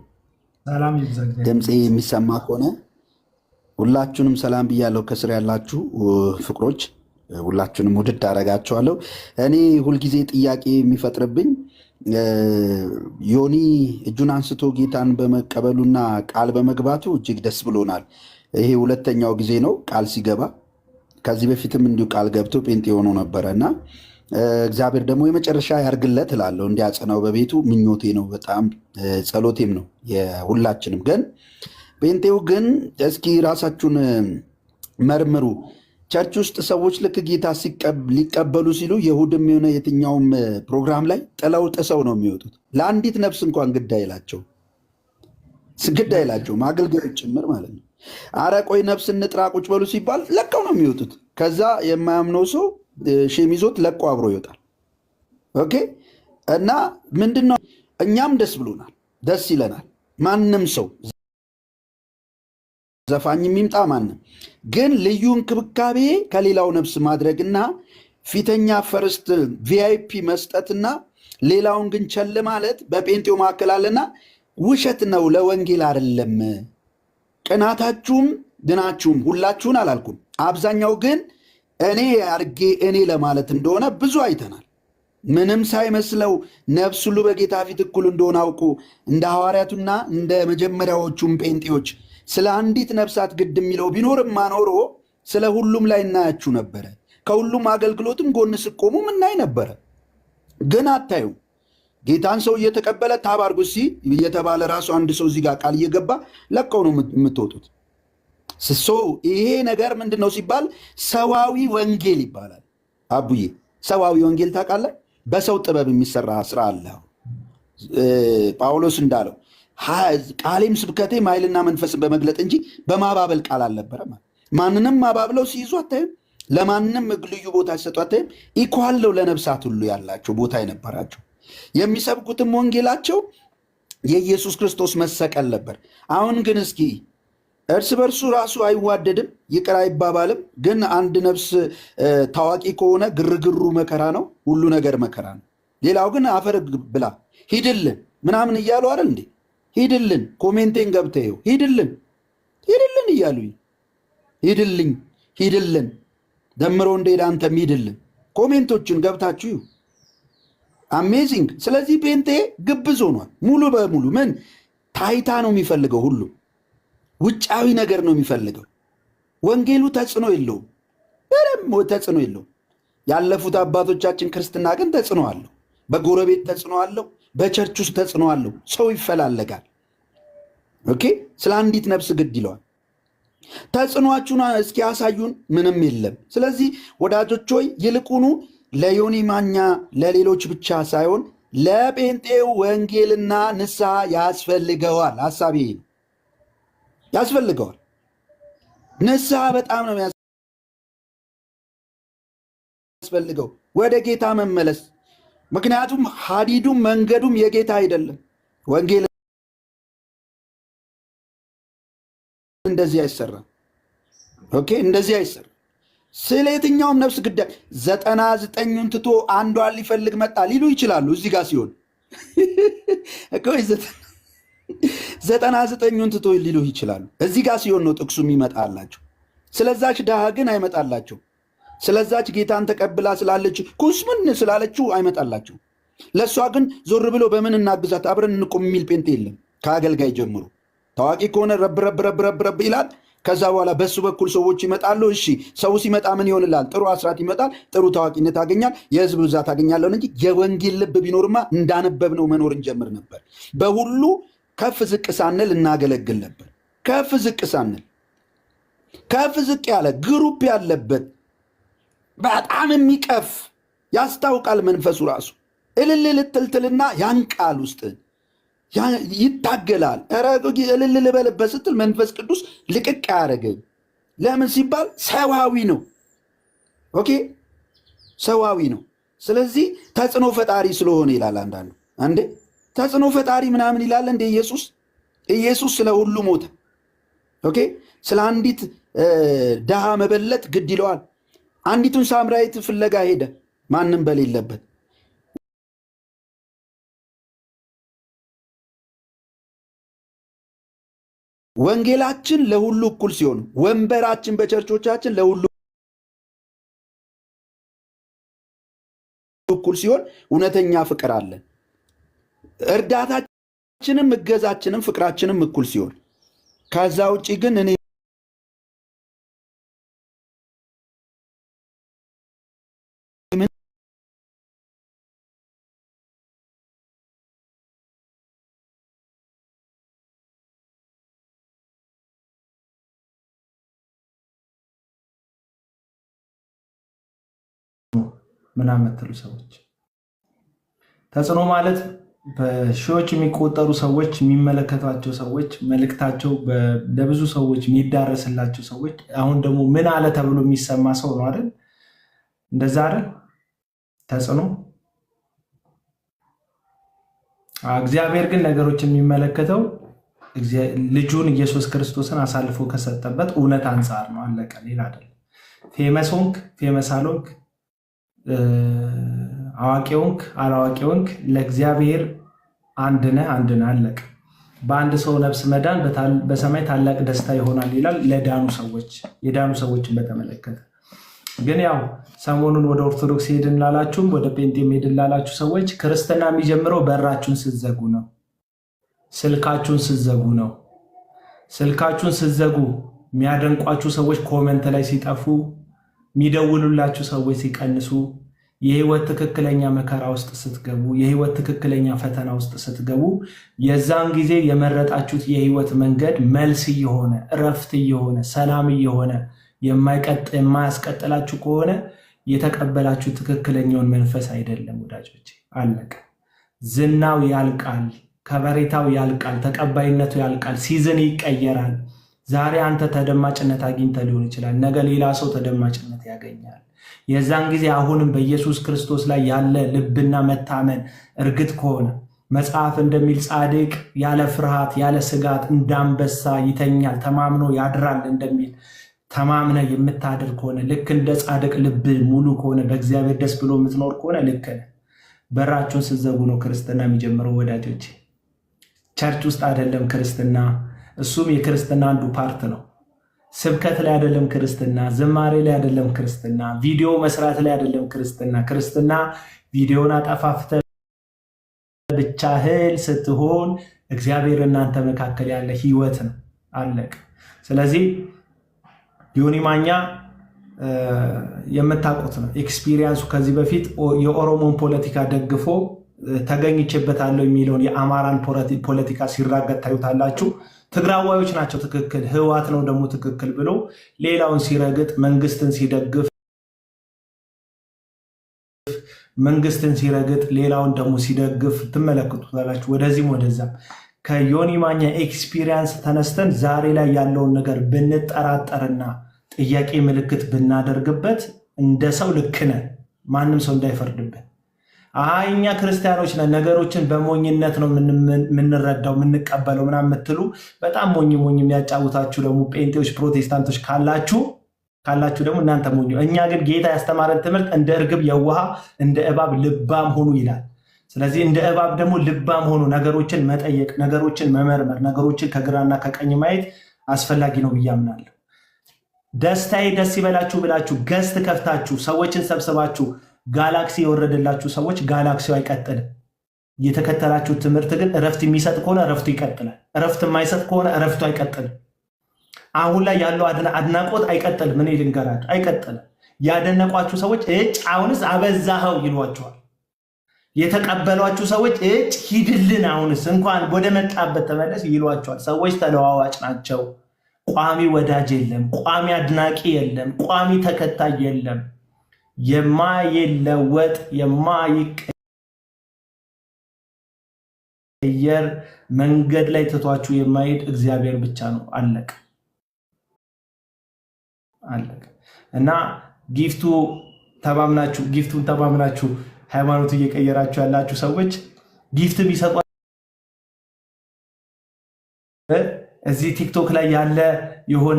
[SPEAKER 1] ሰላም ይብዛ።
[SPEAKER 5] ድምፄ የሚሰማ ከሆነ ሁላችሁንም ሰላም ብያለሁ። ከስር ያላችሁ ፍቅሮች ሁላችሁንም ውድድ አደርጋችኋለሁ። እኔ ሁልጊዜ ጥያቄ የሚፈጥርብኝ ዮኒ እጁን አንስቶ ጌታን በመቀበሉና ቃል በመግባቱ እጅግ ደስ ብሎናል። ይሄ ሁለተኛው ጊዜ ነው ቃል ሲገባ። ከዚህ በፊትም እንዲሁ ቃል ገብቶ ጴንጤ ሆኖ ነበረ እና እግዚአብሔር ደግሞ የመጨረሻ ያርግለት እላለሁ። እንዲያጸናው በቤቱ ምኞቴ ነው፣ በጣም ጸሎቴም ነው የሁላችንም። ግን ጴንጤው ግን እስኪ ራሳችሁን መርምሩ። ቸርች ውስጥ ሰዎች ልክ ጌታ ሊቀበሉ ሲሉ የእሑድም የሆነ የትኛውም ፕሮግራም ላይ ጥለው ጥሰው ነው የሚወጡት። ለአንዲት ነፍስ እንኳን ግድ አይላቸውም፣ አገልጋዮች ጭምር ማለት ነው። አረ ቆይ ነፍስ እንጥራ ቁጭ በሉ ሲባል ለቀው ነው የሚወጡት። ከዛ የማያምነው ሰው ሼም ይዞት ለቆ አብሮ ይወጣል። ኦኬ። እና ምንድነው እኛም ደስ ብሎናል፣ ደስ ይለናል። ማንም ሰው ዘፋኝ የሚምጣ ማንም ግን ልዩ እንክብካቤ ከሌላው ነፍስ ማድረግና ፊተኛ ፈርስት ቪአይፒ መስጠትና ሌላውን ግን ቸል ማለት በጴንጤው መካከል አለና ውሸት ነው፣ ለወንጌል አይደለም። ቅናታችሁም ድናችሁም ሁላችሁን አላልኩም፣ አብዛኛው ግን እኔ አርጌ እኔ ለማለት እንደሆነ ብዙ አይተናል። ምንም ሳይመስለው ነፍስ ሁሉ በጌታ ፊት እኩል እንደሆነ አውቁ እንደ ሐዋርያቱና እንደ መጀመሪያዎቹም ጴንጤዎች ስለ አንዲት ነፍሳት ግድ የሚለው ቢኖርማ ኖሮ ስለ ሁሉም ላይ እናያችሁ ነበረ። ከሁሉም አገልግሎትም ጎን ስቆሙ ምናይ ነበረ። ግን አታዩ። ጌታን ሰው እየተቀበለ ታባርጉ እየተባለ ራሱ አንድ ሰው እዚህ ጋር ቃል እየገባ ለቀው ነው የምትወጡት። ይሄ ነገር ምንድን ነው ሲባል ሰዋዊ ወንጌል ይባላል። አቡዬ ሰዋዊ ወንጌል ታውቃለህ? በሰው ጥበብ የሚሰራ ስራ አለ። ጳውሎስ እንዳለው ቃሌም ስብከቴም ኃይልና መንፈስን በመግለጥ እንጂ በማባበል ቃል አልነበረም። ማንንም ማባብለው ሲይዙ አታዩም? ለማንም ልዩ ቦታ ሲሰጧትም ኢኳል ነው ለነፍሳት ሁሉ ያላቸው ቦታ የነበራቸው። የሚሰብኩትም ወንጌላቸው የኢየሱስ ክርስቶስ መሰቀል ነበር። አሁን ግን እስኪ እርስ በርሱ ራሱ አይዋደድም፣ ይቅር አይባባልም። ግን አንድ ነፍስ ታዋቂ ከሆነ ግርግሩ መከራ ነው፣ ሁሉ ነገር መከራ ነው። ሌላው ግን አፈር ብላ ሂድልን ምናምን እያሉ አይደል እንዴ? ሂድልን፣ ኮሜንቴን ገብተው ሂድልን እያሉኝ ሂድልን ደምሮ እንደሄደ አንተም ሂድልን። ኮሜንቶችን ገብታችሁ አሜዚንግ። ስለዚህ ጴንጤ ግብዝ ሆኗል ሙሉ በሙሉ። ምን ታይታ ነው የሚፈልገው? ሁሉ ውጫዊ ነገር ነው የሚፈልገው። ወንጌሉ ተጽዕኖ የለውም፣ ምንም ተጽዕኖ የለውም። ያለፉት አባቶቻችን ክርስትና ግን ተጽዕኖ አለው። በጎረቤት ተጽዕኖ አለው፣ በቸርች ውስጥ ተጽዕኖ አለው። ሰው ይፈላለጋል። ኦኬ፣ ስለ አንዲት ነፍስ ግድ ይለዋል። ተጽዕኖአችሁን እስኪ ያሳዩን። ምንም የለም። ስለዚህ ወዳጆች ሆይ ይልቁኑ ለዮኒ ማኛ ለሌሎች ብቻ ሳይሆን ለጴንጤው ወንጌልና ንስሐ ያስፈልገዋል። ሐሳቤ ነው፣ ያስፈልገዋል። ንስሐ በጣም ነው ያስፈልገው፣ ወደ ጌታ መመለስ። ምክንያቱም ሀዲዱም መንገዱም የጌታ አይደለም። ወንጌል እንደዚህ አይሰራም። ኦኬ፣ እንደዚህ አይሰራም። ስለ የትኛውም ነፍስ ግዳይ 99ን ትቶ አንዷን ሊፈልግ መጣ ሊሉ ይችላሉ። እዚህ ጋር ሲሆን 99ን ትቶ ሊሉ ይችላሉ። እዚህ ጋር ሲሆን ነው ጥቅሱ የሚመጣላቸው። ስለዛች ድሃ ግን አይመጣላቸው። ስለዛች ጌታን ተቀብላ ስላለች ኩስምን ስላለችው አይመጣላቸው። ለእሷ ግን ዞር ብሎ በምን እናግዛት አብረን እንቁም የሚል ጴንጤ የለም። ከአገልጋይ ጀምሮ ታዋቂ ከሆነ ረብ ይላል። ከዛ በኋላ በሱ በኩል ሰዎች ይመጣሉ። እሺ ሰው ሲመጣ ምን ይሆንላል? ጥሩ አስራት ይመጣል፣ ጥሩ ታዋቂነት ያገኛል፣ የህዝብ ብዛት አገኛለሁ እንጂ የወንጌል ልብ ቢኖርማ እንዳነበብነው መኖር እንጀምር ነበር። በሁሉ ከፍ ዝቅ ሳንል እናገለግል ነበር። ከፍ ዝቅ ሳንል ከፍ ዝቅ ያለ ግሩፕ ያለበት በጣም የሚቀፍ ያስታውቃል። መንፈሱ ራሱ እልል ትልትልና ያንቃል፣ ውስጥ ይታገላል። እልል ልበልበት ስትል መንፈስ ቅዱስ ልቅቅ አያደርግም። ለምን ሲባል ሰዋዊ ነው። ኦኬ፣ ሰዋዊ ነው። ስለዚህ ተጽዕኖ ፈጣሪ ስለሆነ ይላል። አንዳንዱ አንዴ ተጽዕኖ ፈጣሪ ምናምን ይላል እንደ ኢየሱስ ስለ ሁሉ ሞተ። ኦኬ፣ ስለ አንዲት ድሃ መበለት ግድ ይለዋል። አንዲቱን ሳምራዊት ፍለጋ ሄደ፣ ማንም በሌለበት። ወንጌላችን ለሁሉ እኩል ሲሆን፣ ወንበራችን በቸርቾቻችን ለሁሉ እኩል ሲሆን እውነተኛ ፍቅር አለን። እርዳታችንም እገዛችንም ፍቅራችንም እኩል ሲሆን፣ ከዛ ውጭ ግን እኔ
[SPEAKER 1] ምናምን የምትሉ ሰዎች ተጽዕኖ ማለት በሺዎች የሚቆጠሩ ሰዎች የሚመለከቷቸው ሰዎች መልእክታቸው ለብዙ ሰዎች የሚዳረስላቸው ሰዎች። አሁን ደግሞ ምን አለ ተብሎ የሚሰማ ሰው ነው አይደል? እንደዛ አይደል? ተጽዕኖ። እግዚአብሔር ግን ነገሮችን የሚመለከተው ልጁን ኢየሱስ ክርስቶስን አሳልፎ ከሰጠበት እውነት አንጻር ነው። አለቀ። ሌላ አይደለም። ፌመስ ሆንክ ፌመስ አልሆንክ፣ አዋቂ ሆንክ አላዋቂ ሆንክ፣ ለእግዚአብሔር አንድ ነህ አለቀ። በአንድ ሰው ነፍስ መዳን በሰማይ ታላቅ ደስታ ይሆናል ይላል። ለዳኑ ሰዎች የዳኑ ሰዎችን በተመለከተ ግን ያው ሰሞኑን ወደ ኦርቶዶክስ ሄድን ላላችሁም ወደ ጴንጤም ሄድን ላላችሁ ሰዎች ክርስትና የሚጀምረው በራችሁን ስትዘጉ ነው። ስልካችሁን ስትዘጉ ነው። ስልካችሁን ስትዘጉ የሚያደንቋችሁ ሰዎች ኮመንት ላይ ሲጠፉ፣ የሚደውሉላችሁ ሰዎች ሲቀንሱ፣ የህይወት ትክክለኛ መከራ ውስጥ ስትገቡ፣ የህይወት ትክክለኛ ፈተና ውስጥ ስትገቡ፣ የዛን ጊዜ የመረጣችሁት የህይወት መንገድ መልስ እየሆነ እረፍት እየሆነ ሰላም እየሆነ የማያስቀጥላችሁ ከሆነ የተቀበላችሁ ትክክለኛውን መንፈስ አይደለም ወዳጆች። አለቀ። ዝናው ያልቃል፣ ከበሬታው ያልቃል፣ ተቀባይነቱ ያልቃል፣ ሲዝን ይቀየራል፣ ዛሬ አንተ ተደማጭነት አግኝተህ ሊሆን ይችላል፣ ነገ ሌላ ሰው ተደማጭነት ያገኛል። የዛን ጊዜ አሁንም በኢየሱስ ክርስቶስ ላይ ያለ ልብና መታመን እርግጥ ከሆነ መጽሐፍ እንደሚል ጻድቅ ያለ ፍርሃት ያለ ስጋት እንዳንበሳ ይተኛል ተማምኖ ያድራል እንደሚል ተማምነ የምታድር ከሆነ ልክ እንደ ጻድቅ ልብ ሙሉ ከሆነ በእግዚአብሔር ደስ ብሎ የምትኖር ከሆነ ልክ ነህ። በራችሁን ስትዘጉ ነው ክርስትና የሚጀምረው ወዳጆች። ቸርች ውስጥ አይደለም ክርስትና፣ እሱም የክርስትና አንዱ ፓርት ነው። ስብከት ላይ አይደለም ክርስትና፣ ዝማሬ ላይ አይደለም ክርስትና፣ ቪዲዮ መስራት ላይ አይደለም ክርስትና። ክርስትና ቪዲዮን አጠፋፍተ ብቻህን ስትሆን እግዚአብሔር እናንተ መካከል ያለ ህይወት ነው። አለቅ። ስለዚህ ዮኒ ማኛ የምታውቁት ነው ኤክስፒሪየንሱ። ከዚህ በፊት የኦሮሞን ፖለቲካ ደግፎ ተገኝቼበታለሁ የሚለውን የአማራን ፖለቲካ ሲራገጥ ታዩታላችሁ። ትግራዋዮች ናቸው ትክክል፣ ህዋት ነው ደግሞ ትክክል ብሎ ሌላውን ሲረግጥ፣ መንግስትን ሲደግፍ፣ መንግስትን ሲረግጥ ሌላውን ደግሞ ሲደግፍ ትመለከቱታላችሁ። ወደዚህም ወደዛም ከዮኒ ማኛ ኤክስፒሪየንስ ተነስተን ዛሬ ላይ ያለውን ነገር ብንጠራጠርና ጥያቄ ምልክት ብናደርግበት እንደ ሰው ልክ ነን፣ ማንም ሰው እንዳይፈርድብን። እኛ ክርስቲያኖች ነን፣ ነገሮችን በሞኝነት ነው የምንረዳው የምንቀበለው ምናምን የምትሉ በጣም ሞኝ የሚያጫውታችሁ ደግሞ ጴንጤዎች፣ ፕሮቴስታንቶች ካላችሁ ደግሞ እናንተ ሞኝ። እኛ ግን ጌታ ያስተማረን ትምህርት እንደ እርግብ የዋሃ እንደ እባብ ልባም ሆኑ ይላል። ስለዚህ እንደ እባብ ደግሞ ልባም ሆኑ ነገሮችን መጠየቅ፣ ነገሮችን መመርመር፣ ነገሮችን ከግራና ከቀኝ ማየት አስፈላጊ ነው ብዬ አምናለሁ። ደስታዬ ደስ ይበላችሁ ብላችሁ ገዝት ከፍታችሁ ሰዎችን ሰብስባችሁ ጋላክሲ የወረደላችሁ ሰዎች ጋላክሲው አይቀጥልም። የተከተላችሁ ትምህርት ግን እረፍት የሚሰጥ ከሆነ እረፍቱ ይቀጥላል። እረፍት የማይሰጥ ከሆነ እረፍቱ አይቀጥልም። አሁን ላይ ያለው አድናቆት አይቀጥልም። ምን ልንገራችሁ? አይቀጥልም። ያደነቋችሁ ሰዎች አሁንስ አበዛኸው ይሏቸዋል። የተቀበሏችሁ ሰዎች ሂድልን አሁንስ እንኳን ወደ መጣበት ተመለስ ይሏቸዋል። ሰዎች ተለዋዋጭ ናቸው። ቋሚ ወዳጅ የለም፣ ቋሚ አድናቂ የለም፣ ቋሚ ተከታይ የለም። የማይለወጥ የማይቀየር መንገድ ላይ ትቷችሁ የማይሄድ እግዚአብሔር ብቻ ነው። አለቅ። እና ጊፍቱን ተማምናችሁ ሃይማኖት እየቀየራችሁ ያላችሁ ሰዎች ጊፍት ቢሰጡ እዚህ ቲክቶክ ላይ ያለ የሆነ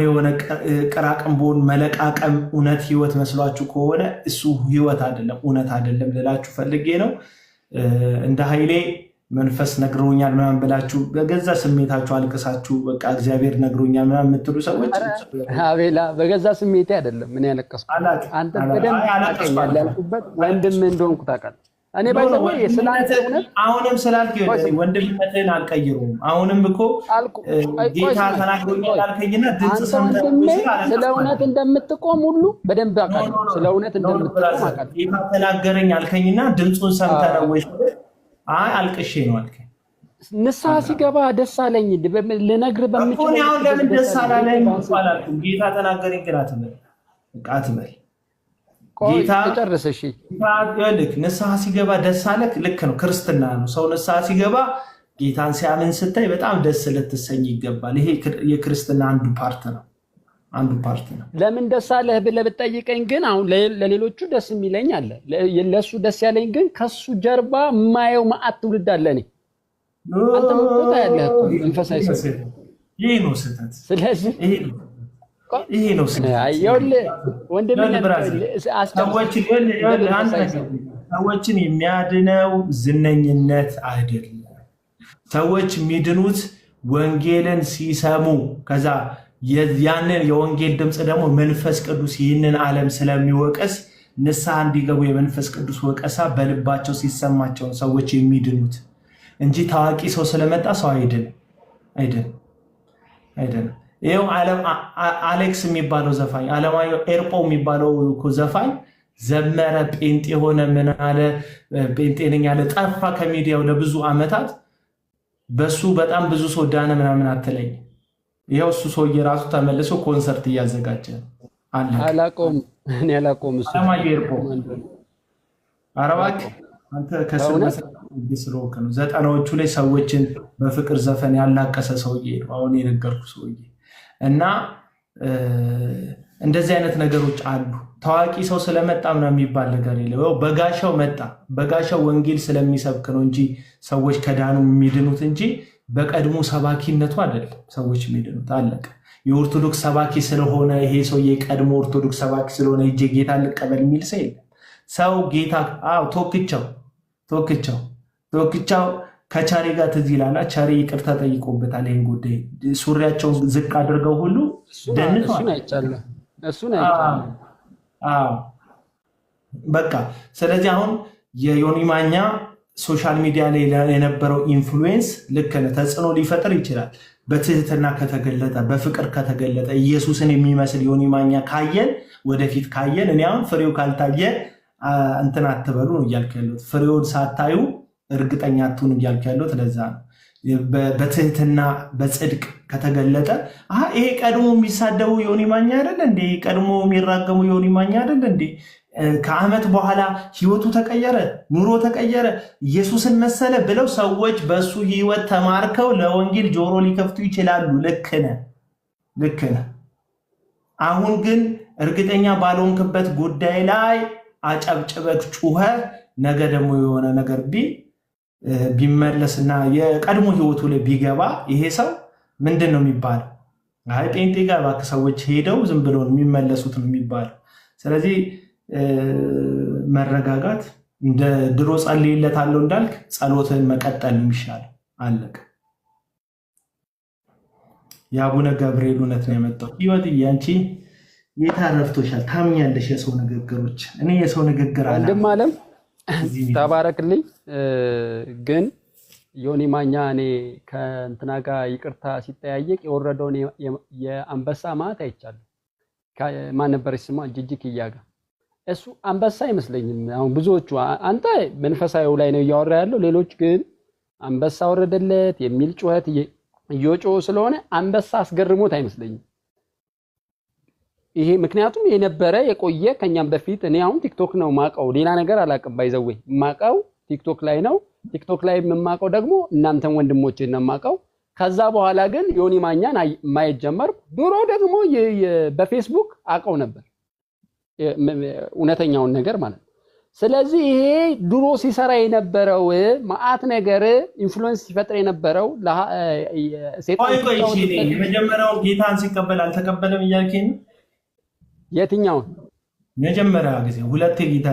[SPEAKER 1] ቅራቅንቦን መለቃቀም እውነት ህይወት መስሏችሁ ከሆነ እሱ ህይወት አይደለም፣ እውነት አይደለም ልላችሁ ፈልጌ ነው። እንደ ኃይሌ መንፈስ ነግሮኛል ምናምን ብላችሁ በገዛ ስሜታችሁ አልቅሳችሁ በቃ እግዚአብሔር ነግሮኛል ምናምን የምትሉ ሰዎች
[SPEAKER 4] አቤላ፣ በገዛ ስሜቴ አይደለም ምን ያለቀስኩት፣ አንተ በደንብ ታውቀኛለህ ያልኩበት ወንድም እንደሆንኩ ታውቃለህ። እኔ ባይዘው ስላንተ እውነት
[SPEAKER 1] አሁንም ስላልክ ወንድምነትህን አልቀይሩም። አሁንም እኮ ጌታ ተናግሮኛል አልከኝና ድምፅ ሰምተህ
[SPEAKER 4] ስለ እውነት እንደምትቆም ሁሉ በደንብ አውቃለሁ። ስለ እውነት እንደምትቆም አውቃለሁ።
[SPEAKER 1] ጌታ ተናገረኝ አልከኝና ድምፁን ሰምተህ ነው ወይ? አይ አልቅሼ ነው አልከኝ።
[SPEAKER 4] ንስሐ ሲገባ ደስ አለኝ ልነግርህ በምችለው
[SPEAKER 1] አሁን ለምን ደስ አላለኝ አላልኩም። ጌታ ተናገረኝ ግን አትበል። ጌታ
[SPEAKER 4] ተጨረሰሽ።
[SPEAKER 1] ልክ ንስሐ ሲገባ ደስ አለክ፣ ልክ ነው። ክርስትና ነው። ሰው ንስሐ ሲገባ ጌታን ሲያምን ስታይ በጣም ደስ ልትሰኝ ይገባል። ይሄ የክርስትና አንዱ ፓርት ነው። ለምን ደስ አለህ ብለህ ብትጠይቀኝ ግን አሁን ለሌሎቹ ደስ የሚለኝ አለ፣ ለሱ ደስ ያለኝ ግን ከሱ ጀርባ የማየው መዓት ትውልድ አለ። እኔ አንተ ምንታ ያለህ መንፈሳዊ ሰው ይሄ ነው ስህተት።
[SPEAKER 4] ስለዚህ
[SPEAKER 1] ይሄ ነው ሰዎችን የሚያድነው ዝነኝነት አይደለም። ሰዎች የሚድኑት ወንጌልን ሲሰሙ ከዛ ያንን የወንጌል ድምፅ ደግሞ መንፈስ ቅዱስ ይህንን ዓለም ስለሚወቀስ ንስሐ እንዲገቡ የመንፈስ ቅዱስ ወቀሳ በልባቸው ሲሰማቸውን ሰዎች የሚድኑት እንጂ ታዋቂ ሰው ስለመጣ ሰው አይድንም። ይኸው አሌክስ የሚባለው ዘፋኝ አለማየሁ ኤርፖ የሚባለው ዘፋኝ ዘመረ፣ ጴንጤ ሆነ፣ ምን አለ፣ ጴንጤ ነኝ አለ፣ ጠፋ ከሚዲያው ለብዙ ዓመታት። በሱ በጣም ብዙ ሰው ዳነ ምናምን አትለኝ። ይኸው እሱ ሰውዬ ራሱ ተመልሶ ኮንሰርት እያዘጋጀ
[SPEAKER 4] አላቆም።
[SPEAKER 1] አለማየሁ ኤርፖ አረባክ አንተ ስለሆንክ ነው። ዘጠናዎቹ ላይ ሰዎችን በፍቅር ዘፈን ያላቀሰ ሰውዬ ነው አሁን የነገርኩ ሰውዬ። እና እንደዚህ አይነት ነገሮች አሉ። ታዋቂ ሰው ስለመጣ ምናምን የሚባል ነገር የለም። በጋሻው መጣ። በጋሻው ወንጌል ስለሚሰብክ ነው እንጂ ሰዎች ከዳኑ የሚድኑት እንጂ በቀድሞ ሰባኪነቱ አይደለም ሰዎች የሚድኑት። አለቀ። የኦርቶዶክስ ሰባኪ ስለሆነ ይሄ ሰው የቀድሞ ኦርቶዶክስ ሰባኪ ስለሆነ እጄ ጌታ ልቀበል የሚል ሰው የለም። ሰው ጌታ ቶክቻው ከቻሬ ጋር ትዝ ይላል። ቻሬ ይቅርታ ጠይቆበታል። ይህን ጉዳይ ሱሪያቸውን ዝቅ አድርገው ሁሉ በቃ። ስለዚህ አሁን የዮኒ ማኛ ሶሻል ሚዲያ ላይ የነበረው ኢንፍሉዌንስ ልክ ነው፣ ተጽዕኖ ሊፈጥር ይችላል። በትህትና ከተገለጠ፣ በፍቅር ከተገለጠ ኢየሱስን የሚመስል ዮኒ ማኛ ካየን፣ ወደፊት ካየን፣ እኔ አሁን ፍሬው ካልታየ እንትን አትበሉ ነው እያልክ ያለሁት። ፍሬውን ሳታዩ እርግጠኛ አትሁን እያልክ ያለሁት ለዛ ነው። በትህትና በጽድቅ ከተገለጠ ይሄ ቀድሞ የሚሳደቡ ዮኒ ማኛ አይደለ እንዴ? ቀድሞ የሚራገሙ ዮኒ ማኛ አይደለ እንዴ? ከዓመት በኋላ ህይወቱ ተቀየረ፣ ኑሮ ተቀየረ፣ ኢየሱስን መሰለ ብለው ሰዎች በሱ ህይወት ተማርከው ለወንጌል ጆሮ ሊከፍቱ ይችላሉ። ልክ ነህ። አሁን ግን እርግጠኛ ባልሆንክበት ጉዳይ ላይ አጨብጭበክ ጩኸ ነገ ደግሞ የሆነ ነገር ቢመለስና የቀድሞ ህይወቱ ላይ ቢገባ ይሄ ሰው ምንድን ነው የሚባለው? አይ ጴንጤ ጋር እባክህ ሰዎች ሄደው ዝም ብለው የሚመለሱት ነው የሚባለው። ስለዚህ መረጋጋት፣ እንደ ድሮ ጸልይለታለሁ እንዳልክ ጸሎትን መቀጠል የሚሻለው። አለቀ። የአቡነ ገብርኤል እውነት ነው ያመጣው። ህይወት ያንቺ የታረፍቶሻል። ታምኛለሽ የሰው ንግግሮች። እኔ የሰው ንግግር
[SPEAKER 4] ወንድም አለም ተባረክልኝ። ግን ዮኒ ማኛ እኔ ከእንትና ጋር ይቅርታ ሲጠያየቅ የወረደውን የአንበሳ ማት አይቻለሁ። ማን ነበረች ስሟ? ጂጂኪያ ጋር እሱ አንበሳ አይመስለኝም። አሁን ብዙዎቹ አንተ መንፈሳዊው ላይ ነው እያወራ ያለው፣ ሌሎች ግን አንበሳ ወረደለት የሚል ጩኸት እየጮሁ ስለሆነ አንበሳ አስገርሞት አይመስለኝም። ይሄ ምክንያቱም የነበረ የቆየ ከኛም በፊት እኔ አሁን ቲክቶክ ነው ማቀው፣ ሌላ ነገር አላውቅም። ባይዘዌ ማቀው ቲክቶክ ላይ ነው። ቲክቶክ ላይ የምማቀው ደግሞ እናንተን ወንድሞቼን ነው ማቀው። ከዛ በኋላ ግን ዮኒ ማኛን ማየት ጀመርኩ። ድሮ ደግሞ በፌስቡክ አቀው ነበር እውነተኛውን ነገር ማለት ነው። ስለዚህ ይሄ ድሮ ሲሰራ የነበረው ማአት ነገር ኢንፍሉዌንስ ሲፈጥር የነበረው
[SPEAKER 1] ሴጣን የመጀመሪያው ጌታን ሲቀበል አልተቀበለም እያልከኝ ነው?
[SPEAKER 4] የትኛውን
[SPEAKER 1] መጀመሪያ ጊዜ ሁለቴ ጌታ